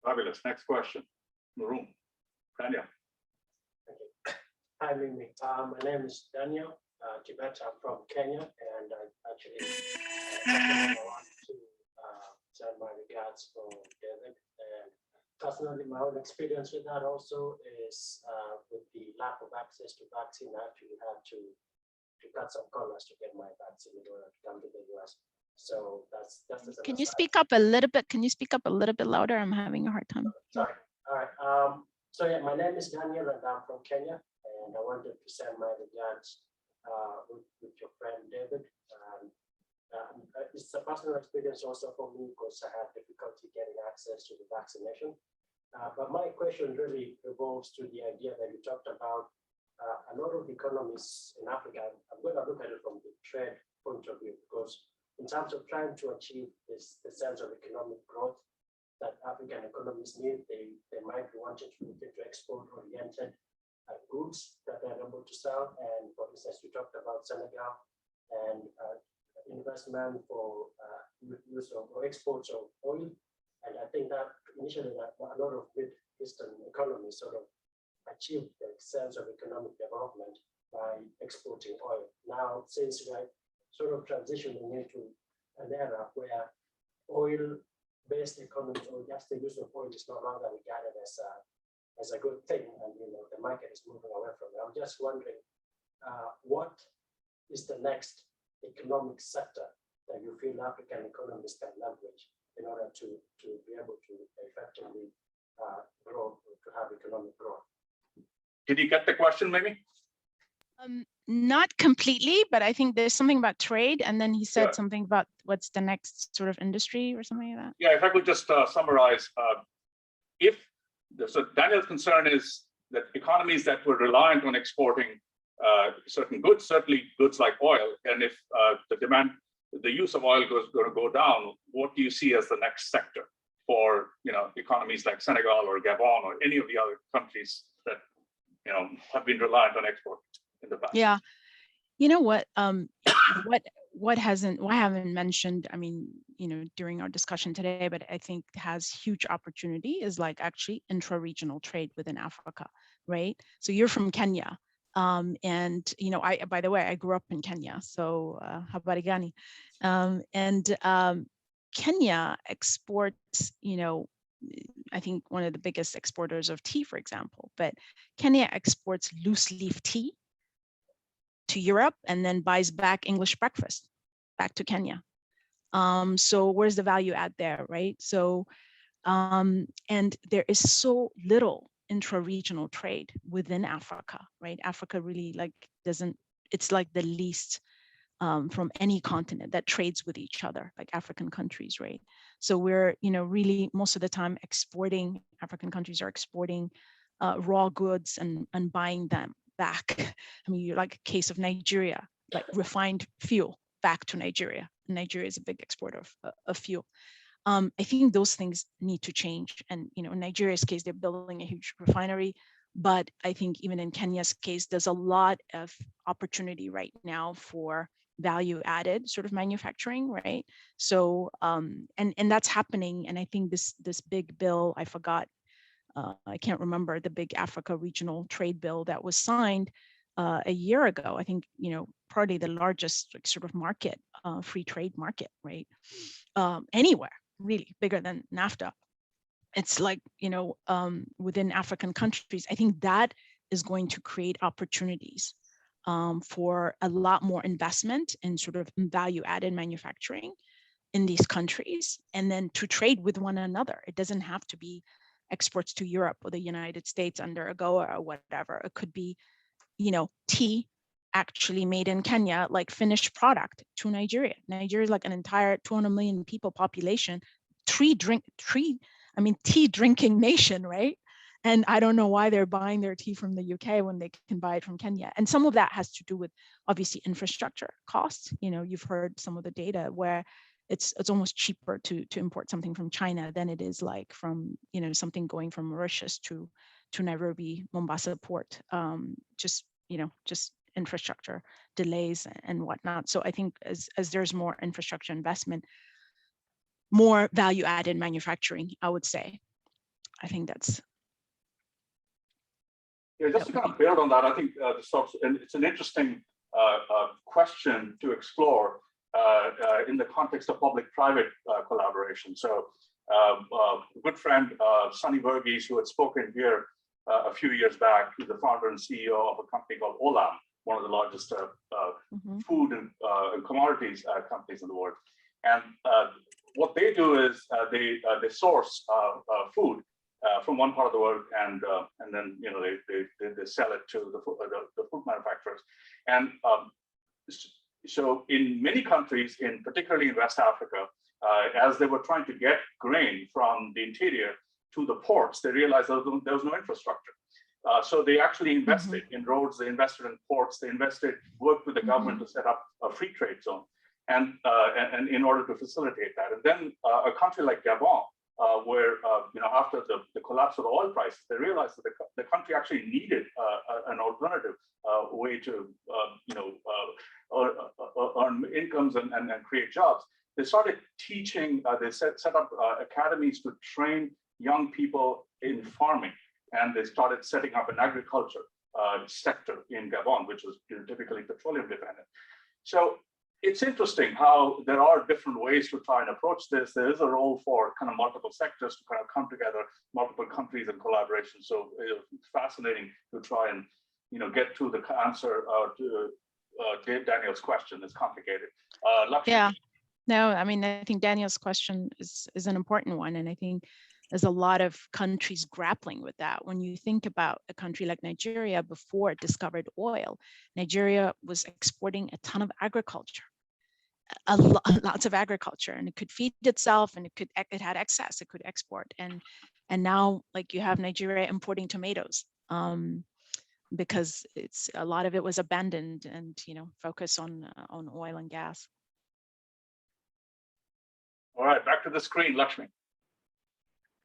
Fabulous. Next question. In the room, Daniel. Hi, Mimi. My name is Daniel. Tibet. I'm from Kenya, and I actually I want to send my regards for David. And personally, my own experience with that also is with the lack of access to vaccine. I actually had to cut some corners to get my vaccine in order to come to the US. So that's just Can you speak up a little bit? Can you speak up a little bit louder? I'm having a hard time. Sorry. All right. So yeah, my name is Daniel, and I'm from Kenya, and I wanted to send my regards with your friend David. It's a personal experience also for me because I had difficulty getting access to the vaccination. But my question really revolves to the idea that you talked about. A lot of economies in Africa, I'm going to look at it from the trade point of view, because in terms of trying to achieve the sense of economic growth that African economies need, they might be wanting to look into export-oriented goods that they're able to sell. And for instance, we talked about Senegal and investment for use of or exports of oil. And I think that initially that a lot of Mid-Eastern economies sort of achieved the sense of economic development by exporting oil. Now, since we're sort of transitioning into an era where oil-based economies or just the use of oil is no longer regarded as a good thing, and the market is moving away from it. I'm just wondering, what is the next economic sector that you feel African economies can leverage in order to be able to effectively grow, to have economic growth? Did you get the question, maybe? Not completely, but I think there's something about trade, and then he said Yeah. something about what's the next sort of industry or something like that. Yeah, if I could just summarize, so Daniel's concern is that economies that were reliant on exporting certain goods, certainly goods like oil, and if the use of oil is going to go down, what do you see as the next sector for economies like Senegal or Gabon or any of the other countries that have been reliant on export in the past? Yeah, you know what? What I haven't mentioned, I mean, during our discussion today, but I think has huge opportunity is like actually intra-regional trade within Africa, right? So you're from Kenya. And by the way, I grew up in Kenya, so habari gani. Kenya exports, I think one of the biggest exporters of tea, for example, but Kenya exports loose leaf tea to Europe and then buys back English breakfast back to Kenya. So where's the value add there, right? So, and there is so little intra-regional trade within Africa, right? Africa really it's like the least from any continent that trades with each other, like African countries, right? So we're, really most of the time African countries are exporting raw goods and buying them back. I mean, you're like a case of Nigeria, like refined fuel back to Nigeria. Nigeria is a big exporter of fuel. I think those things need to change. And, in Nigeria's case, they're building a huge refinery. But I think even in Kenya's case, there's a lot of opportunity right now for value added sort of manufacturing, right? So, and that's happening. And I think this big bill, I forgot, I can't remember the big Africa regional trade bill that was signed a year ago. I think, probably the largest sort of market, free trade market, right? Anywhere really bigger than NAFTA. It's like, within African countries, I think that is going to create opportunities for a lot more investment in sort of value added manufacturing in these countries, and then to trade with one another. It doesn't have to be exports to Europe or the United States under AGOA or whatever. It could be, tea actually made in Kenya, like finished product to Nigeria. Nigeria is like an entire 200 million people population, tea drinking nation, right? And I don't know why they're buying their tea from the UK when they can buy it from Kenya. And some of that has to do with obviously infrastructure costs. You've heard some of the data where it's almost cheaper to import something from China than it is like from, something going from Mauritius to Nairobi, Mombasa port, just infrastructure delays and whatnot. So I think as there's more infrastructure investment, more value added manufacturing, I would say. I think that's. Yeah, just to kind of build on that, I think and it's an interesting question to explore in the context of public-private collaboration. So good friend, Sunny Verghese, who had spoken here a few years back, he's the founder and CEO of a company called Olam, one of the largest food and commodities companies in the world. And what they do is they source food from one part of the world, and then they sell it to the food manufacturers. And so in many countries, particularly in West Africa, as they were trying to get grain from the interior to the ports, they realized there was no infrastructure. So they actually invested in roads, they invested in ports, they worked with the government to set up a free trade zone, and in order to facilitate that. And then a country like Gabon, where after the collapse of the oil prices, they realized that the country actually needed an alternative way to earn incomes and create jobs. They started teaching. They set up academies to train young people in farming, and they started setting up an agriculture sector in Gabon, which was typically petroleum dependent. So it's interesting how there are different ways to try and approach this. There is a role for kind of multiple sectors to kind of come together, multiple countries in collaboration. So it's fascinating to try and get to the answer to Daniel's question. It's complicated. Lakshmi. Yeah, no, I mean, I think Daniel's question is an important one, and I think there's a lot of countries grappling with that. When you think about a country like Nigeria, before it discovered oil, Nigeria was exporting a ton of agriculture, lots of agriculture, and it could feed itself, and it had excess, it could export. And now, like, you have Nigeria importing tomatoes because a lot of it was abandoned and focus on oil and gas. All right, back to the screen, Lakshmi.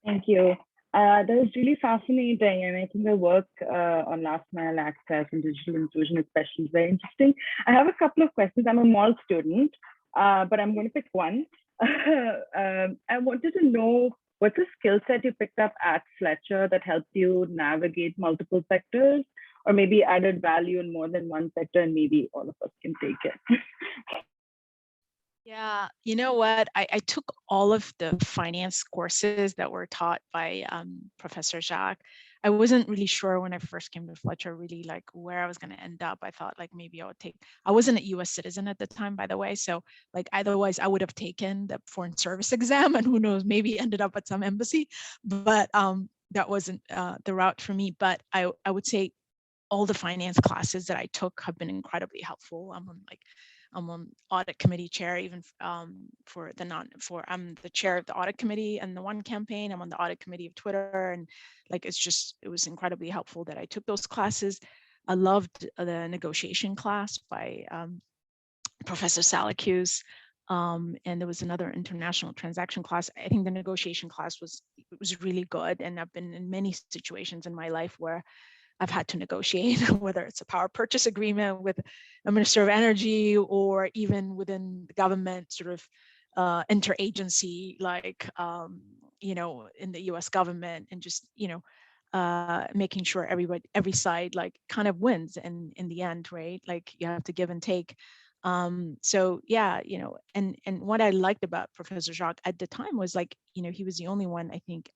Thank you. That was really fascinating, and I think the work on last mile access and digital inclusion especially is very interesting. I have a couple of questions. I'm a mall student, but I'm going to pick one. I wanted to know what's the skill set you picked up at Fletcher that helped you navigate multiple sectors, or maybe added value in more than one sector, and maybe all of us can take it. Yeah, you know what? I took all of the finance courses that were taught by Professor Jacques. I wasn't really sure when I first came to Fletcher, really like where I was going to end up. I thought like maybe I wasn't a US citizen at the time, by the way. So like otherwise I would have taken the foreign service exam, and who knows, maybe ended up at some embassy. But that wasn't the route for me. But I would say all the finance classes that I took have been incredibly helpful. I'm on audit committee chair, even I'm the chair of the audit committee and the One campaign. I'm on the audit committee of Twitter, and like it was incredibly helpful that I took those classes. I loved the negotiation class by Professor Salacuse, and there was another international transaction class. I think the negotiation class was really good, and I've been in many situations in my life where I've had to negotiate, whether it's a power purchase agreement with a minister of energy, or even within the government, sort of interagency, like, in the US government, and just, making sure every side like kind of wins in the end, right? Like you have to give and take. So yeah, and what I liked about Professor Jacques at the time was like, he was the only one, I think,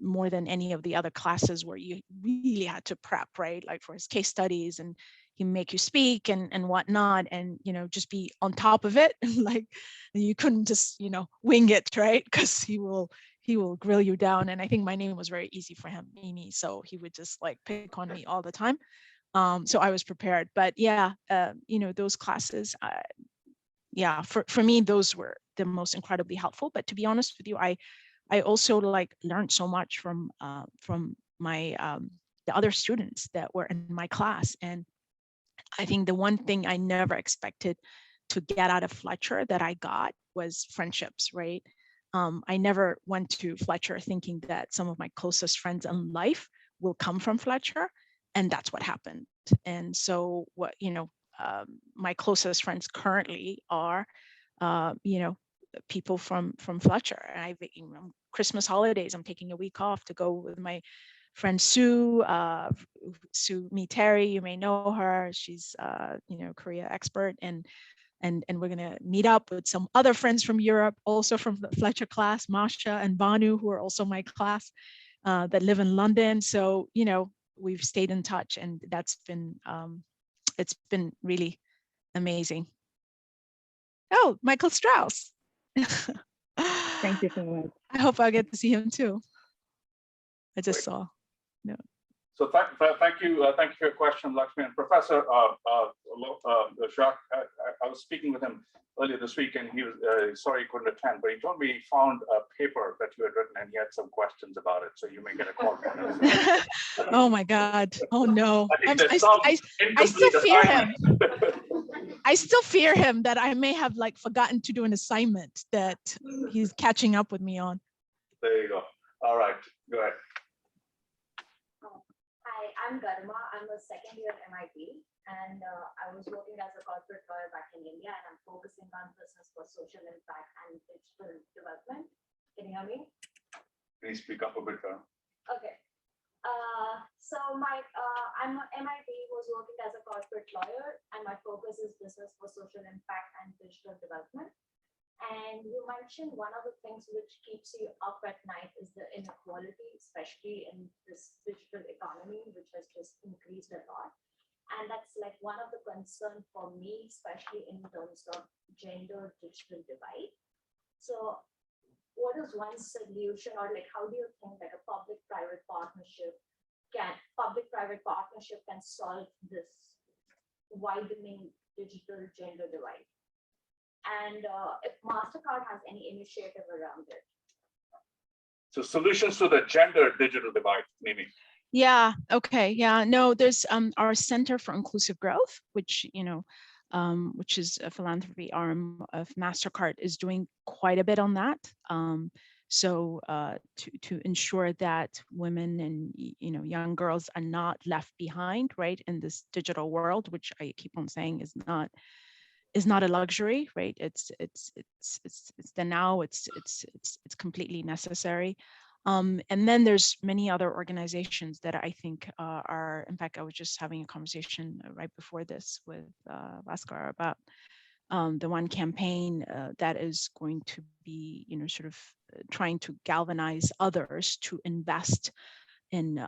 more than any of the other classes where you really had to prep, right? Like for his case studies, and he make you speak and whatnot, and just be on top of it. Like you couldn't just wing it, right? Because he will grill you down. And I think my name was very easy for him, Mimi, so he would just like pick on me all the time. So I was prepared. But yeah, those classes, yeah, for me, those were the most incredibly helpful. But to be honest with you, I also like learned so much from my the other students that were in my class. And I think the one thing I never expected to get out of Fletcher that I got was friendships, right? I never went to Fletcher thinking that some of my closest friends in life will come from Fletcher, and that's what happened. And so what my closest friends currently are people from Fletcher. And Christmas holidays, I'm taking a week off to go with my friend Sue, Sue Terry, you may know her. She's Korea expert, and we're gonna meet up with some other friends from Europe, also from the Fletcher class, Masha and Banu, who are also my class, that live in London. So we've stayed in touch, and that's been it's been really amazing. Oh, Michael Strauss. Thank you so much. I hope I get to see him too. I just saw. No. So thank you for your question, Lakshmi. And Professor Jacques, I was speaking with him earlier this week, and he was sorry he couldn't attend, but he told me he found a paper that you had written, and he had some questions about it. So you may get a call from him. Oh my God! Oh no! I still Incomplete fear him. assignment. I still fear him that I may have forgotten to do an assignment that he's catching up with me on. There you go. All right, go ahead. Hi, I'm Garima. I'm a second year at MIT, and I was working as a corporate lawyer back in India, and I'm focusing on business for social impact and digital development. Can you hear me? Can you speak up a bit? Okay. So I'm MIT was working as a corporate lawyer, and my focus is business for social impact and digital development. And you mentioned one of the things which keeps you up at night is the inequality, especially in this digital economy, which has just increased a lot. And that's one of the concerns for me, especially in terms of gender digital divide. So what is one solution, or how do you think that a public-private partnership can solve this widening digital gender divide? And if MasterCard has any initiative around it. So solutions to the gender digital divide, Mimi. Yeah. Okay. Yeah. No, there's our Center for Inclusive Growth, which which is a philanthropy arm of MasterCard, is doing quite a bit on that. So to ensure that women and young girls are not left behind, right, in this digital world, which I keep on saying is not a luxury, right? It's the now. It's completely necessary. And then there's many other organizations that I think are, in fact, I was just having a conversation right before this with Bhaskar about the one campaign that is going to be, sort of trying to galvanize others to invest in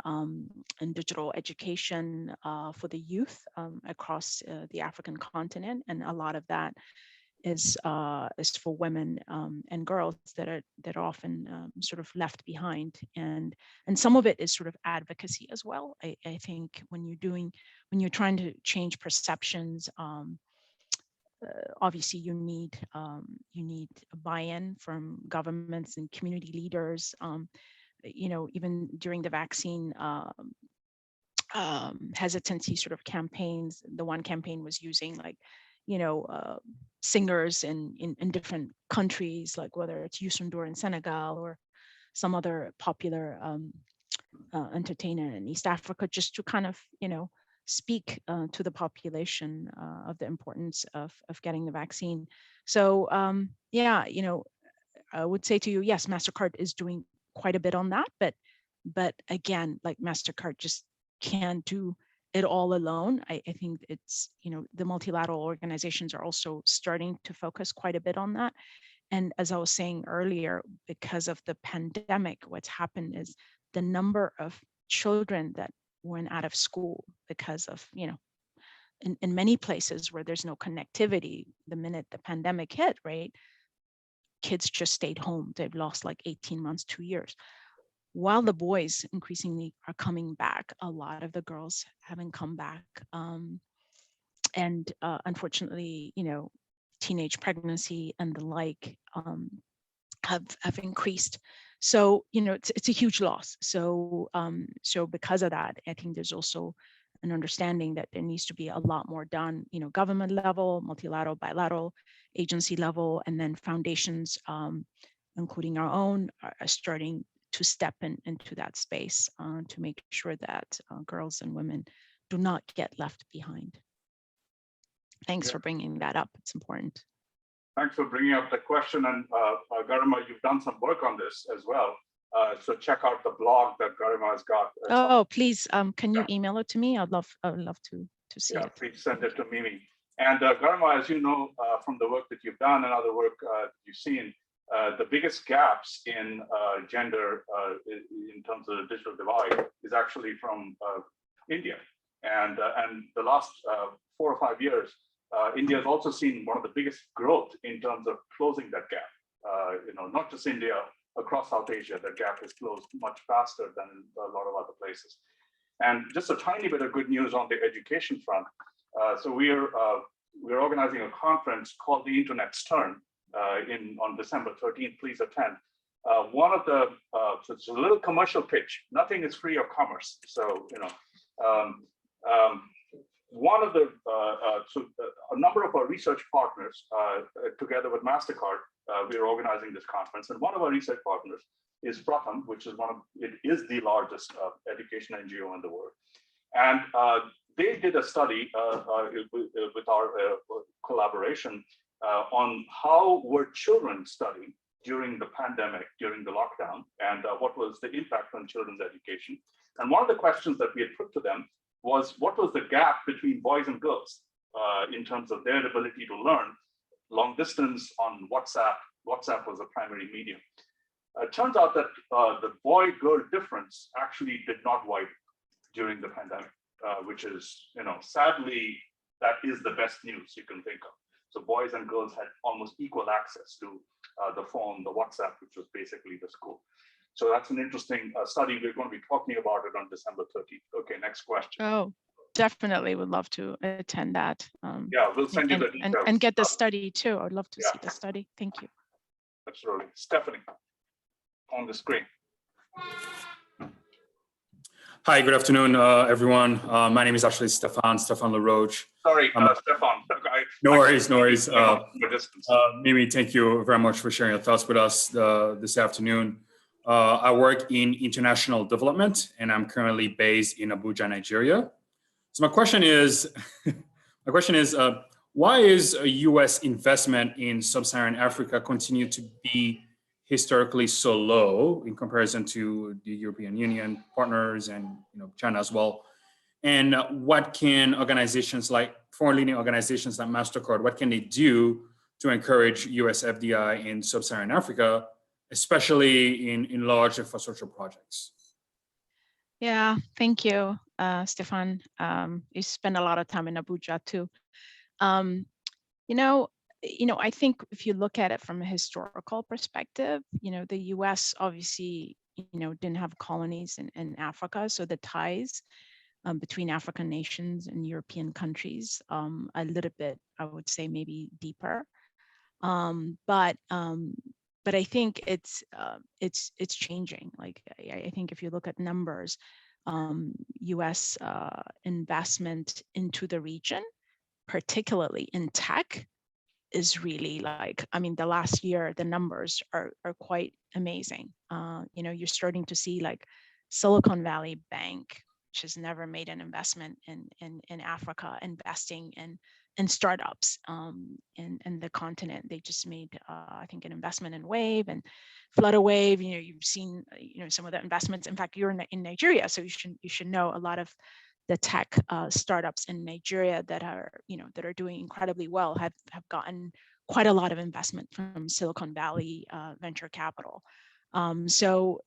digital education for the youth across the African continent, and a lot of that is for women and girls that are often sort of left behind, and some of it is sort of advocacy as well. I think when you're trying to change perceptions, obviously you need buy-in from governments and community leaders. Even during the vaccine hesitancy sort of campaigns, the one campaign was using singers in different countries, like whether it's Youssou N'Dour in Senegal or some other popular entertainer in East Africa, just to kind of speak to the population of the importance of getting the vaccine. So yeah, I would say to you, yes, MasterCard is doing quite a bit on that, but again, MasterCard just can't do it all alone. I think it's, the multilateral organizations are also starting to focus quite a bit on that. And as I was saying earlier, because of the pandemic, what's happened is the number of children that went out of school because of, in many places where there's no connectivity, the minute the pandemic hit, right, kids just stayed home. They've lost 18 months, 2 years. While the boys increasingly are coming back, a lot of the girls haven't come back. And unfortunately, teenage pregnancy and the like have increased. So, it's a huge loss. So, because of that, I think there's also an understanding that there needs to be a lot more done, government level, multilateral, bilateral, agency level, and then foundations, including our own, are starting to step into that space to make sure that girls and women do not get left behind. Thanks for bringing that up. It's important. Thanks for bringing up the question. And Garima, you've done some work on this as well. So check out the blog that Garima has got. Oh, please, can you Yeah. email it to me? I would love to see Yeah, it. please send it to Mimi. And Garima, as you know, from the work that you've done and other work you've seen, the biggest gaps in gender in terms of the digital divide is actually from India. And the last 4 or 5 years, India has also seen one of the biggest growth in terms of closing that gap. Not just India, across South Asia, the gap is closed much faster than a lot of other places. And just a tiny bit of good news on the education front. So we're organizing a conference called the Internet's Turn on December 13th. Please attend. So it's a little commercial pitch. Nothing is free of commerce. So a number of our research partners, together with MasterCard, we are organizing this conference, and one of our research partners is Pratham, which is it is the largest education NGO in the world. And they did a study with our collaboration on how were children studying during the pandemic, during the lockdown, and what was the impact on children's education. And one of the questions that we had put to them was, what was the gap between boys and girls in terms of their ability to learn long distance on WhatsApp? WhatsApp was a primary medium. It turns out that the boy-girl difference actually did not widen during the pandemic, which is, sadly, that is the best news you can think of. So boys and girls had almost equal access to the phone, the WhatsApp, which was basically the school. So that's an interesting study. We're going to be talking about it on December 13th. Okay, next question. Oh, definitely would love to attend that. Yeah, we'll send you the details. And get the study too. I'd love to Yeah. see the study. Thank you. Absolutely. Stephanie, on the screen. Hi, good afternoon, everyone. My name is actually Stefan LaRoche. Sorry, Stefan. No worries. Distance. Mimi, thank you very much for sharing your thoughts with us this afternoon. I work in international development, and I'm currently based in Abuja, Nigeria. So my question is, why is a U.S. investment in sub-Saharan Africa continue to be historically so low in comparison to the European Union partners and China as well? And what can organizations like foreign-leading organizations like MasterCard, what can they do to encourage US FDI in sub-Saharan Africa, especially in large infrastructure projects? Yeah, thank you, Stefan. You spend a lot of time in Abuja too. I think if you look at it from a historical perspective, the US obviously, didn't have colonies in Africa. So the ties between African nations and European countries, a little bit, I would say maybe deeper. But I think it's changing. Like, I think if you look at numbers, US investment into the region, particularly in tech, is really the last year, the numbers are quite amazing. You're starting to see like Silicon Valley Bank, which has never made an investment in Africa, investing in startups in the continent. They just made, I think, an investment in Wave and Flutterwave. You've seen, some of the investments. In fact, you're in Nigeria, so you should know a lot of the tech startups in Nigeria that are doing incredibly well have gotten quite a lot of investment from Silicon Valley venture capital. So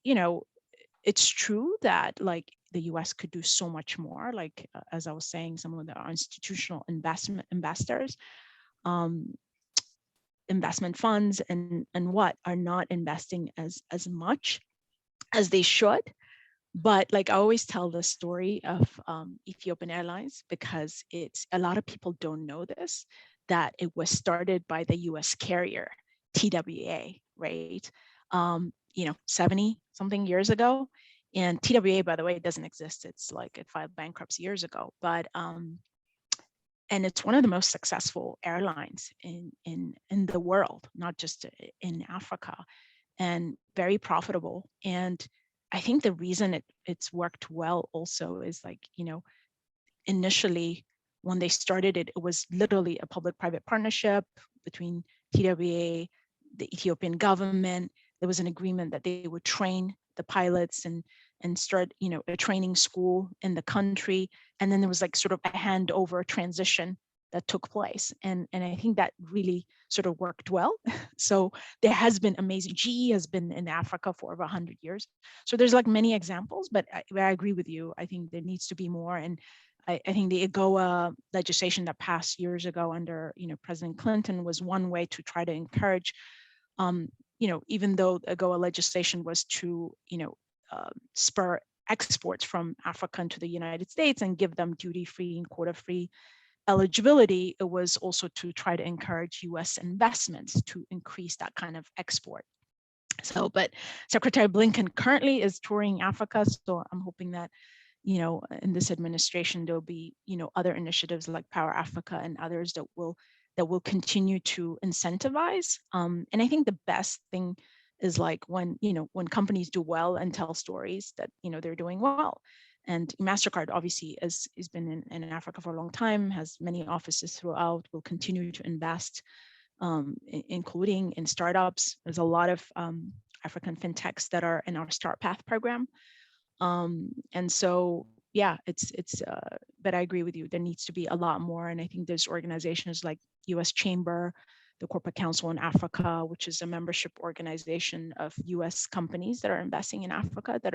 it's true that like the US could do so much more. Like as I was saying, some of the institutional investors, investment funds and what are not investing as much as they should. But like I always tell the story of Ethiopian Airlines, because it's a lot of people don't know this, that it was started by the US carrier, TWA, right? 70 something years ago. And TWA, by the way, doesn't exist. It's like it filed bankruptcy years ago. But and it's one of the most successful airlines in the world, not just in Africa, and very profitable. And I think the reason it's worked well also is like, initially when they started it, it was literally a public-private partnership between TWA, the Ethiopian government. There was an agreement that they would train the pilots and start, a training school in the country. And then there was like sort of a handover transition that took place. And I think that really sort of worked well. So there has been amazing, GE has been in Africa for over 100 years. So there's like many examples, but I agree with you. I think there needs to be more. And I think the AGOA legislation that passed years ago under, President Clinton was one way to try to encourage, even though the AGOA legislation was to, spur exports from Africa into the United States and give them duty-free and quota-free eligibility, it was also to try to encourage US investments to increase that kind of export. So, but Secretary Blinken currently is touring Africa. So I'm hoping that, in this administration, there'll be, other initiatives like Power Africa and others that will continue to incentivize. And I think the best thing is like when companies do well and tell stories that, they're doing well. And MasterCard obviously has been in Africa for a long time, has many offices throughout, will continue to invest, including in startups. There's a lot of African fintechs that are in our Start Path program. And so, yeah, but I agree with you, there needs to be a lot more. And I think there's organizations like US Chamber, the Corporate Council in Africa, which is a membership organization of US companies that are investing in Africa that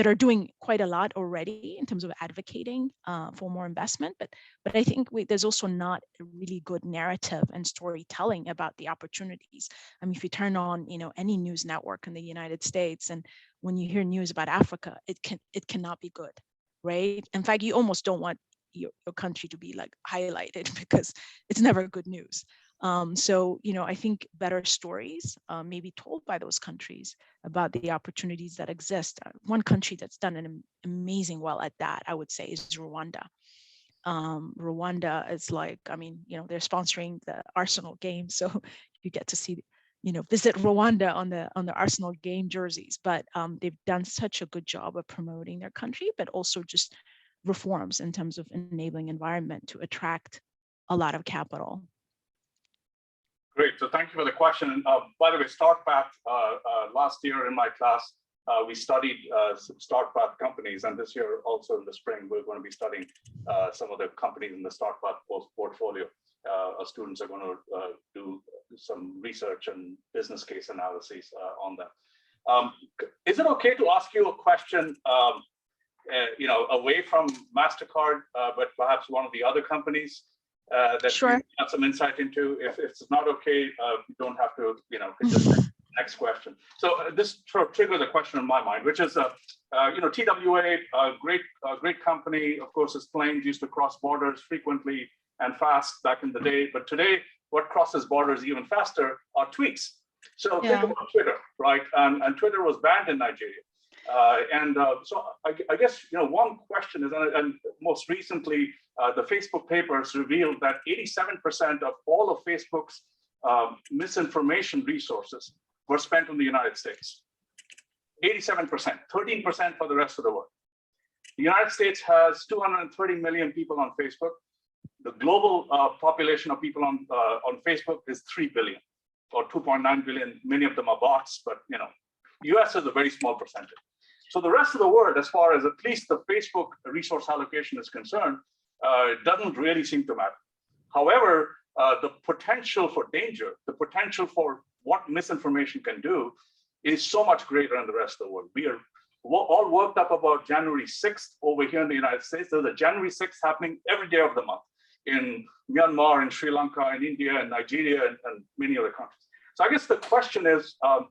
are doing quite a lot already in terms of advocating for more investment. But I think there's also not a really good narrative and storytelling about the opportunities. I mean, if you turn on, any news network in the United States, and when you hear news about Africa, it cannot be good, right? In fact, you almost don't want your country to be like highlighted because it's never good news. So, I think better stories may be told by those countries about the opportunities that exist. One country that's done an amazing well at that, I would say, is Rwanda. Rwanda is like, they're sponsoring the Arsenal game, so you get to see, visit Rwanda on the Arsenal game jerseys. But they've done such a good job of promoting their country, but also just reforms in terms of enabling environment to attract a lot of capital. Great, so thank you for the question. By the way, Start Path, last year in my class, we studied some Start Path companies, and this year also in the spring, we're going to be studying some of the companies in the Start Path portfolio. Our students are going to do some research and business case analyses on them. Is it okay to ask you a question, away from MasterCard, but perhaps one of the other companies? That Sure. you have some insight into. If it's not okay, you don't have to, just next question. So this triggered a question in my mind, which is, TWA, great company. Of course, its planes used to cross borders frequently and fast back in the day. But today, what crosses borders even faster are tweets. So think about Twitter, right? And Twitter was banned in Nigeria. So I guess, one question is, and most recently, the Facebook papers revealed that 87% of all of Facebook's misinformation resources were spent in the United States. 87%, 13% for the rest of the world. The United States has 230 million people on Facebook. The global population of people on Facebook is 3 billion or 2.9 billion. Many of them are bots, but US is a very small percentage. So the rest of the world, as far as at least the Facebook resource allocation is concerned, doesn't really seem to matter. However, the potential for danger, the potential for what misinformation can do is so much greater in the rest of the world. We are all worked up about January 6th over here in the United States. There's a January 6th happening every day of the month in Myanmar, in Sri Lanka, in India, and Nigeria, and many other countries. So I guess the question is, how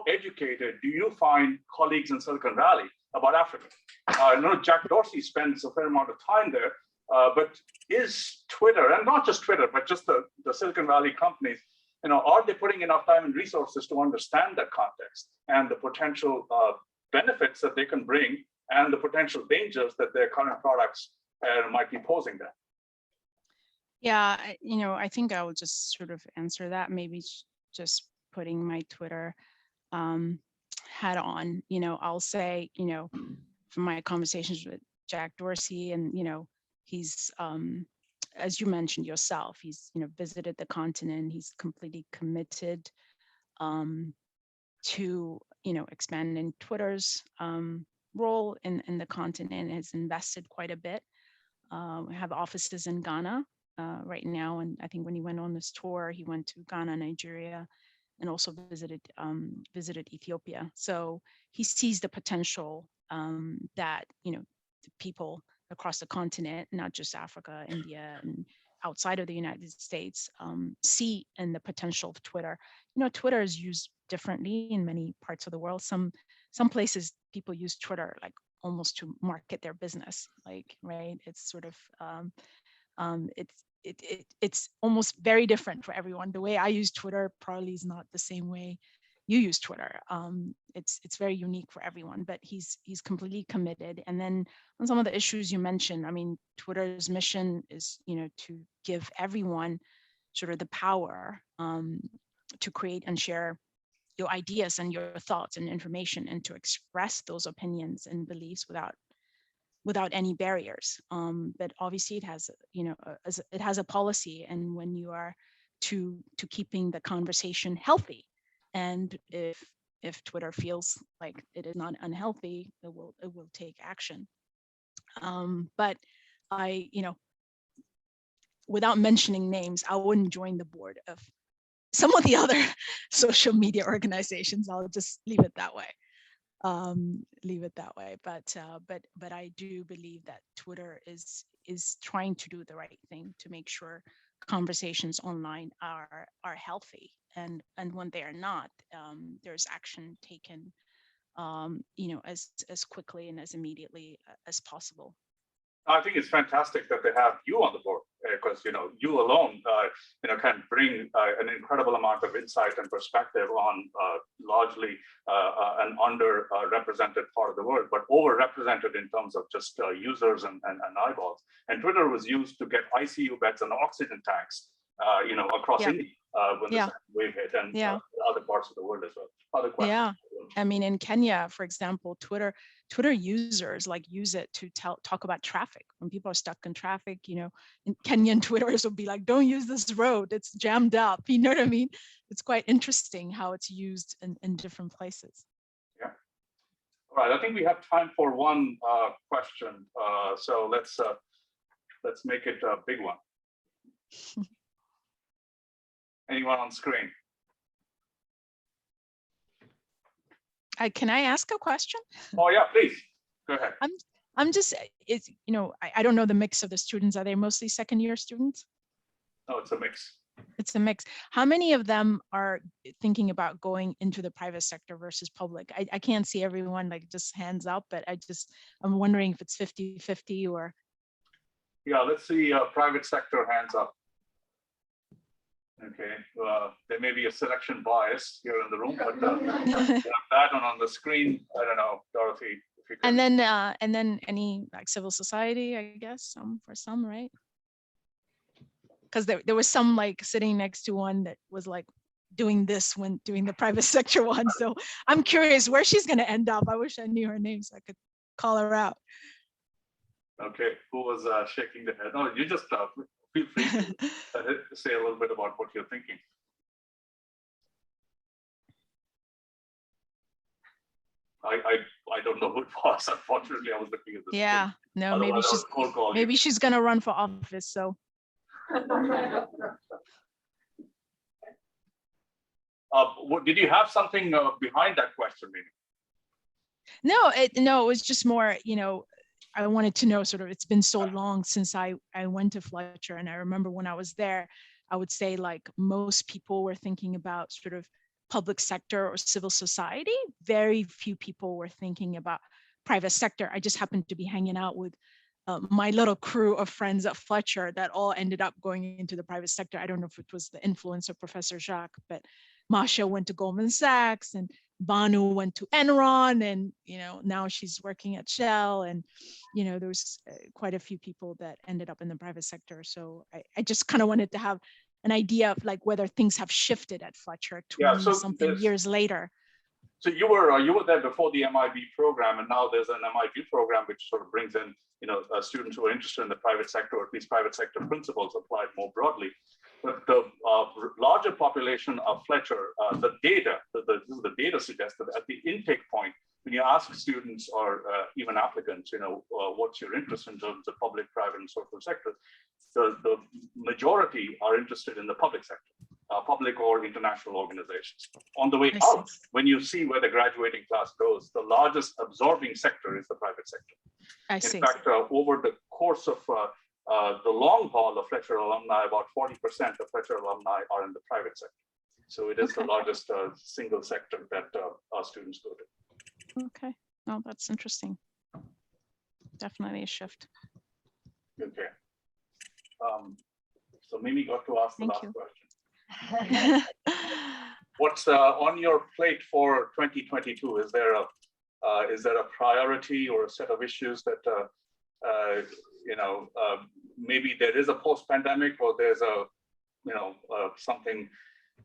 educated do you find colleagues in Silicon Valley about Africa? I know Jack Dorsey spends a fair amount of time there, but is Twitter, and not just Twitter, but just the Silicon Valley companies, are they putting enough time and resources to understand that context and the potential benefits that they can bring and the potential dangers that their current products might be posing them? Yeah, I think I will just sort of answer that, maybe just putting my Twitter hat on. I'll say, from my conversations with Jack Dorsey, and he's as you mentioned yourself, he's visited the continent. He's completely committed to, expand in Twitter's role in the continent, has invested quite a bit. We have offices in Ghana right now, and I think when he went on this tour, he went to Ghana, Nigeria, and also visited Ethiopia. So he sees the potential that the people across the continent, not just Africa, India, and outside of the United States, see in the potential of Twitter. Twitter is used differently in many parts of the world. Some places people use Twitter like almost to market their business, right? It's sort of it's almost very different for everyone. The way I use Twitter probably is not the same way you use Twitter. It's very unique for everyone, but he's completely committed. And then on some of the issues you mentioned, I mean, Twitter's mission is, to give everyone sort of the power to create and share your ideas and your thoughts and information, and to express those opinions and beliefs without any barriers. But obviously it has, it has a policy, and when you are to keeping the conversation healthy, and if Twitter feels like it is not unhealthy, it will take action. But I, without mentioning names, I wouldn't join the board of some of the other social media organizations. I'll just leave it that way. But I do believe that Twitter is trying to do the right thing to make sure conversations online are healthy, and when they are not, there's action taken, as quickly and as immediately as possible. I think it's fantastic that they have you on the board, because you alone can bring an incredible amount of insight and perspective on largely an underrepresented part of the world, but overrepresented in terms of just users and eyeballs. And Twitter was used to get ICU beds and oxygen tanks, across India when the second wave hit, and other parts of the world as well. Other questions? Yeah, I mean, in Kenya, for example, Twitter users use it to talk about traffic. When people are stuck in traffic, in Kenyan Twitters will be like, don't use this road, it's jammed up. You know what I mean? It's quite interesting how it's used in different places. Yeah. All right, I think we have time for one question. So let's make it a big one. Anyone on screen? Can I ask a question? Oh yeah, please go ahead. I'm just, I don't know the mix of the students. Are they mostly second year students? No, it's a mix. It's a mix. How many of them are thinking about going into the private sector versus public? I can't see everyone like just hands up, but I'm wondering if it's 50-50 or. Yeah, let's see private sector hands up. Okay, there may be a selection bias here in the room, but that one on the screen, I don't know, Dorothy. If you can. And then any like civil society, I guess, for some, right? Because there was some like sitting next to one that was like doing this when doing the private sector one. So I'm curious where she's going to end up. I wish I knew her name so I could call her out. Okay, who was shaking the head? No, you just feel free to say a little bit about what you're thinking. I don't know who it was. Unfortunately, I was looking at this. Yeah, no, maybe she's gonna run for office. So. Did you have something behind that question, maybe? No, it was just more, I wanted to know sort of, it's been so long since I went to Fletcher, and I remember when I was there, I would say like most people were thinking about sort of public sector or civil society. Very few people were thinking about private sector. I just happened to be hanging out with my little crew of friends at Fletcher that all ended up going into the private sector. I don't know if it was the influence of Professor Jacques, but Masha went to Goldman Sachs, and Banu went to Enron, and now she's working at Shell, and there's quite a few people that ended up in the private sector. So I just kind of wanted to have an idea of like whether things have shifted at Fletcher 20-something years later. So you were there before the MIB program, and now there's an MIB program which sort of brings in students who are interested in the private sector, or at least private sector principles applied more broadly. But the larger population of Fletcher, the data, this is the data suggests that at the intake point, when you ask students or even applicants, what's your interest in terms of public, private, and social sector, the majority are interested in the public sector, public or international organizations. On the way out, when you see where the graduating class goes, the largest absorbing sector is the private sector. I see. In fact, over the course of the long haul of Fletcher alumni, about 40% of Fletcher alumni are in the private sector. So it is the largest single sector that our students go to. Okay, no, that's interesting. Definitely a shift. Okay. So Mimi got to ask the Thank last you. question. What's on your plate for 2022? Is there a priority or a set of issues that maybe there is a post-pandemic, or there's a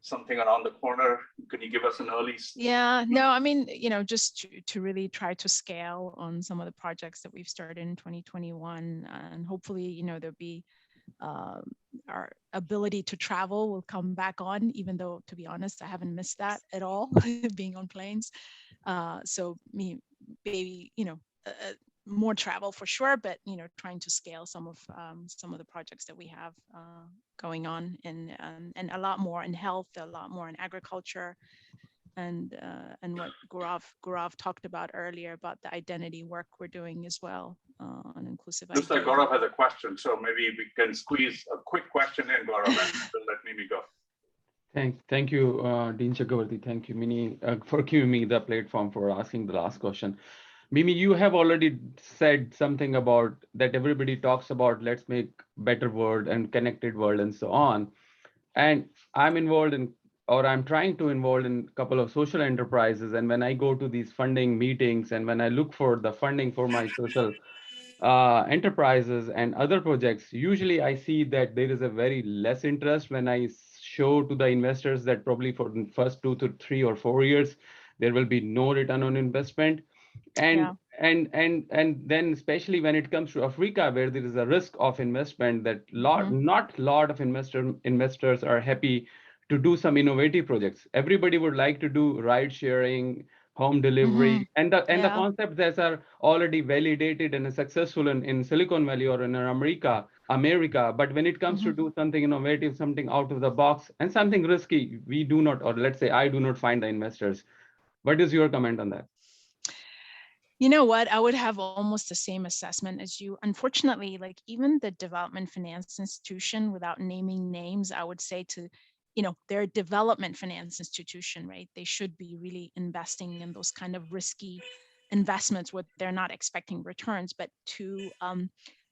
something around the corner? Can you give us an early? Yeah, no, I mean, just to really try to scale on some of the projects that we've started in 2021, and hopefully, there'll be our ability to travel will come back on, even though, to be honest, I haven't missed that at all, being on planes. So maybe, more travel for sure, but trying to scale some of the projects that we have going on, and a lot more in health, a lot more in agriculture, and what Gaurav talked about earlier about the identity work we're doing as well on inclusive. Looks like Gaurav has a question, so maybe we can squeeze a quick question in, Gaurav, and we'll let Mimi go. Thank you, Dean Chakravarti. Thank you, Mimi, for giving me the platform for asking the last question. Mimi, you have already said something about that everybody talks about, let's make better world and connected world and so on. And I'm involved in, or I'm trying to involve in a couple of social enterprises. And when I go to these funding meetings and when I look for the funding for my social enterprises and other projects, usually I see that there is a very less interest when I show to the investors that probably for the first 2 to 3 or 4 years, there will be no return on investment. And then especially when it comes to Africa, where there is a risk of investment, that not a lot of investors are happy to do some innovative projects. Everybody would like to do ride sharing, home delivery, and the concepts that are already validated and successful in Silicon Valley or in America. But when it comes to do something innovative, something out of the box, and something risky, we do not, or let's say I do not find the investors. What is your comment on that? You know what? I would have almost the same assessment as you. Unfortunately, like even the development finance institution, without naming names, I would say they're a development finance institution, right? They should be really investing in those kind of risky investments where they're not expecting returns, but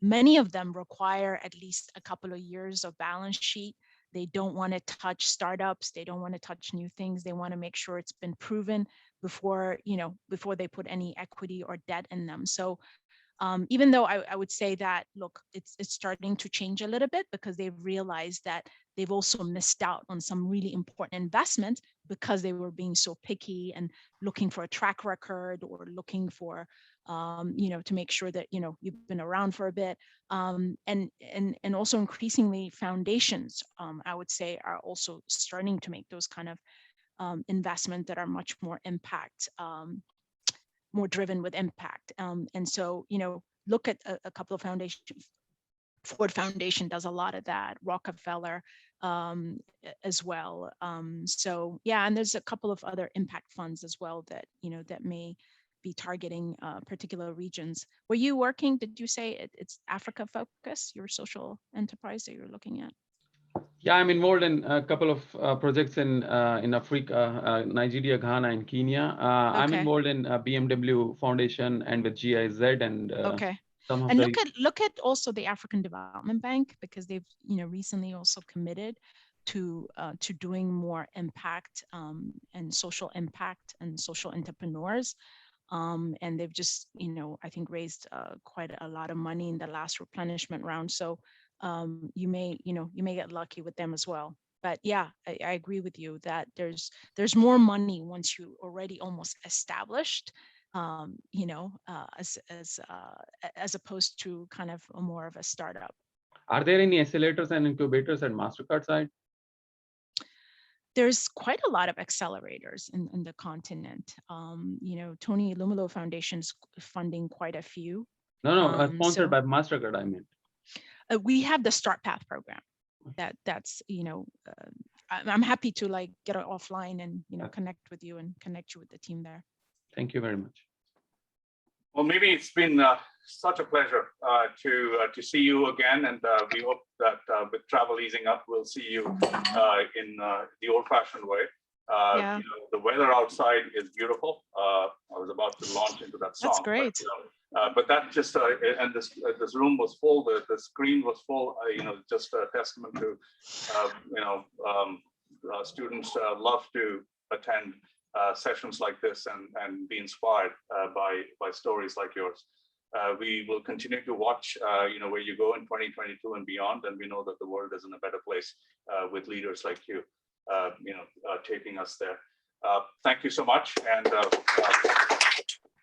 many of them require at least a couple of years of balance sheet. They don't want to touch startups. They don't want to touch new things. They want to make sure it's been proven before they put any equity or debt in them. So even though I would say that, look, it's starting to change a little bit because they've realized that they've also missed out on some really important investments because they were being so picky and looking for a track record or looking for, to make sure that, you've been around for a bit. And also increasingly foundations, I would say, are also starting to make those kind of investment that are much more impact, more driven with impact. And so, look at a couple of foundations. Ford Foundation does a lot of that, Rockefeller as well. So yeah, and there's a couple of other impact funds as well that, that may be targeting particular regions. Were you working, did you say it's Africa focus, your social enterprise that you're looking at? Yeah, I'm involved in a couple of projects in Africa, Nigeria, Ghana, and Kenya. I'm involved in BMW Foundation and with GIZ and some of and the look at also the African Development Bank, because they've recently also committed to doing more impact and social impact and social entrepreneurs. And they've just I think raised quite a lot of money in the last replenishment round. So you may get lucky with them as well. But yeah, I agree with you that there's more money once you already almost established, as opposed to kind of more of a startup. Are there any accelerators and incubators at MasterCard side? There's quite a lot of accelerators in the continent. Tony Lumilo Foundation's funding quite a few. No, So- sponsored by MasterCard, I meant. We have the Start Path program. That's I'm happy to like get it offline and connect with you and connect you with the team there. Thank you very much. Well, maybe it's been such a pleasure to see you again, and we hope that with travel easing up, we'll see you in the old-fashioned way. Yeah. The weather outside is beautiful. I was about to launch into that song. That's great. But that just and this room was full. The screen was full. Just a testament to students love to attend sessions like this and be inspired by stories like yours. We will continue to watch where you go in 2022 and beyond, and we know that the world is in a better place with leaders like you taking us there. Thank you so much, and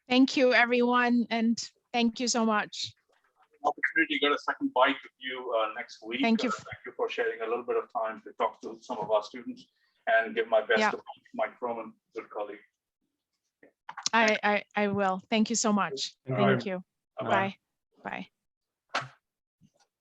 Thank you, everyone, and thank you so much. opportunity to get a second bite with you next week. Thank you. Thank you for sharing a little bit of time to talk to some of our students and give my best to Mike Froman, good colleague. I will. Thank you so much. Thank you. Bye-bye. Bye. Bye.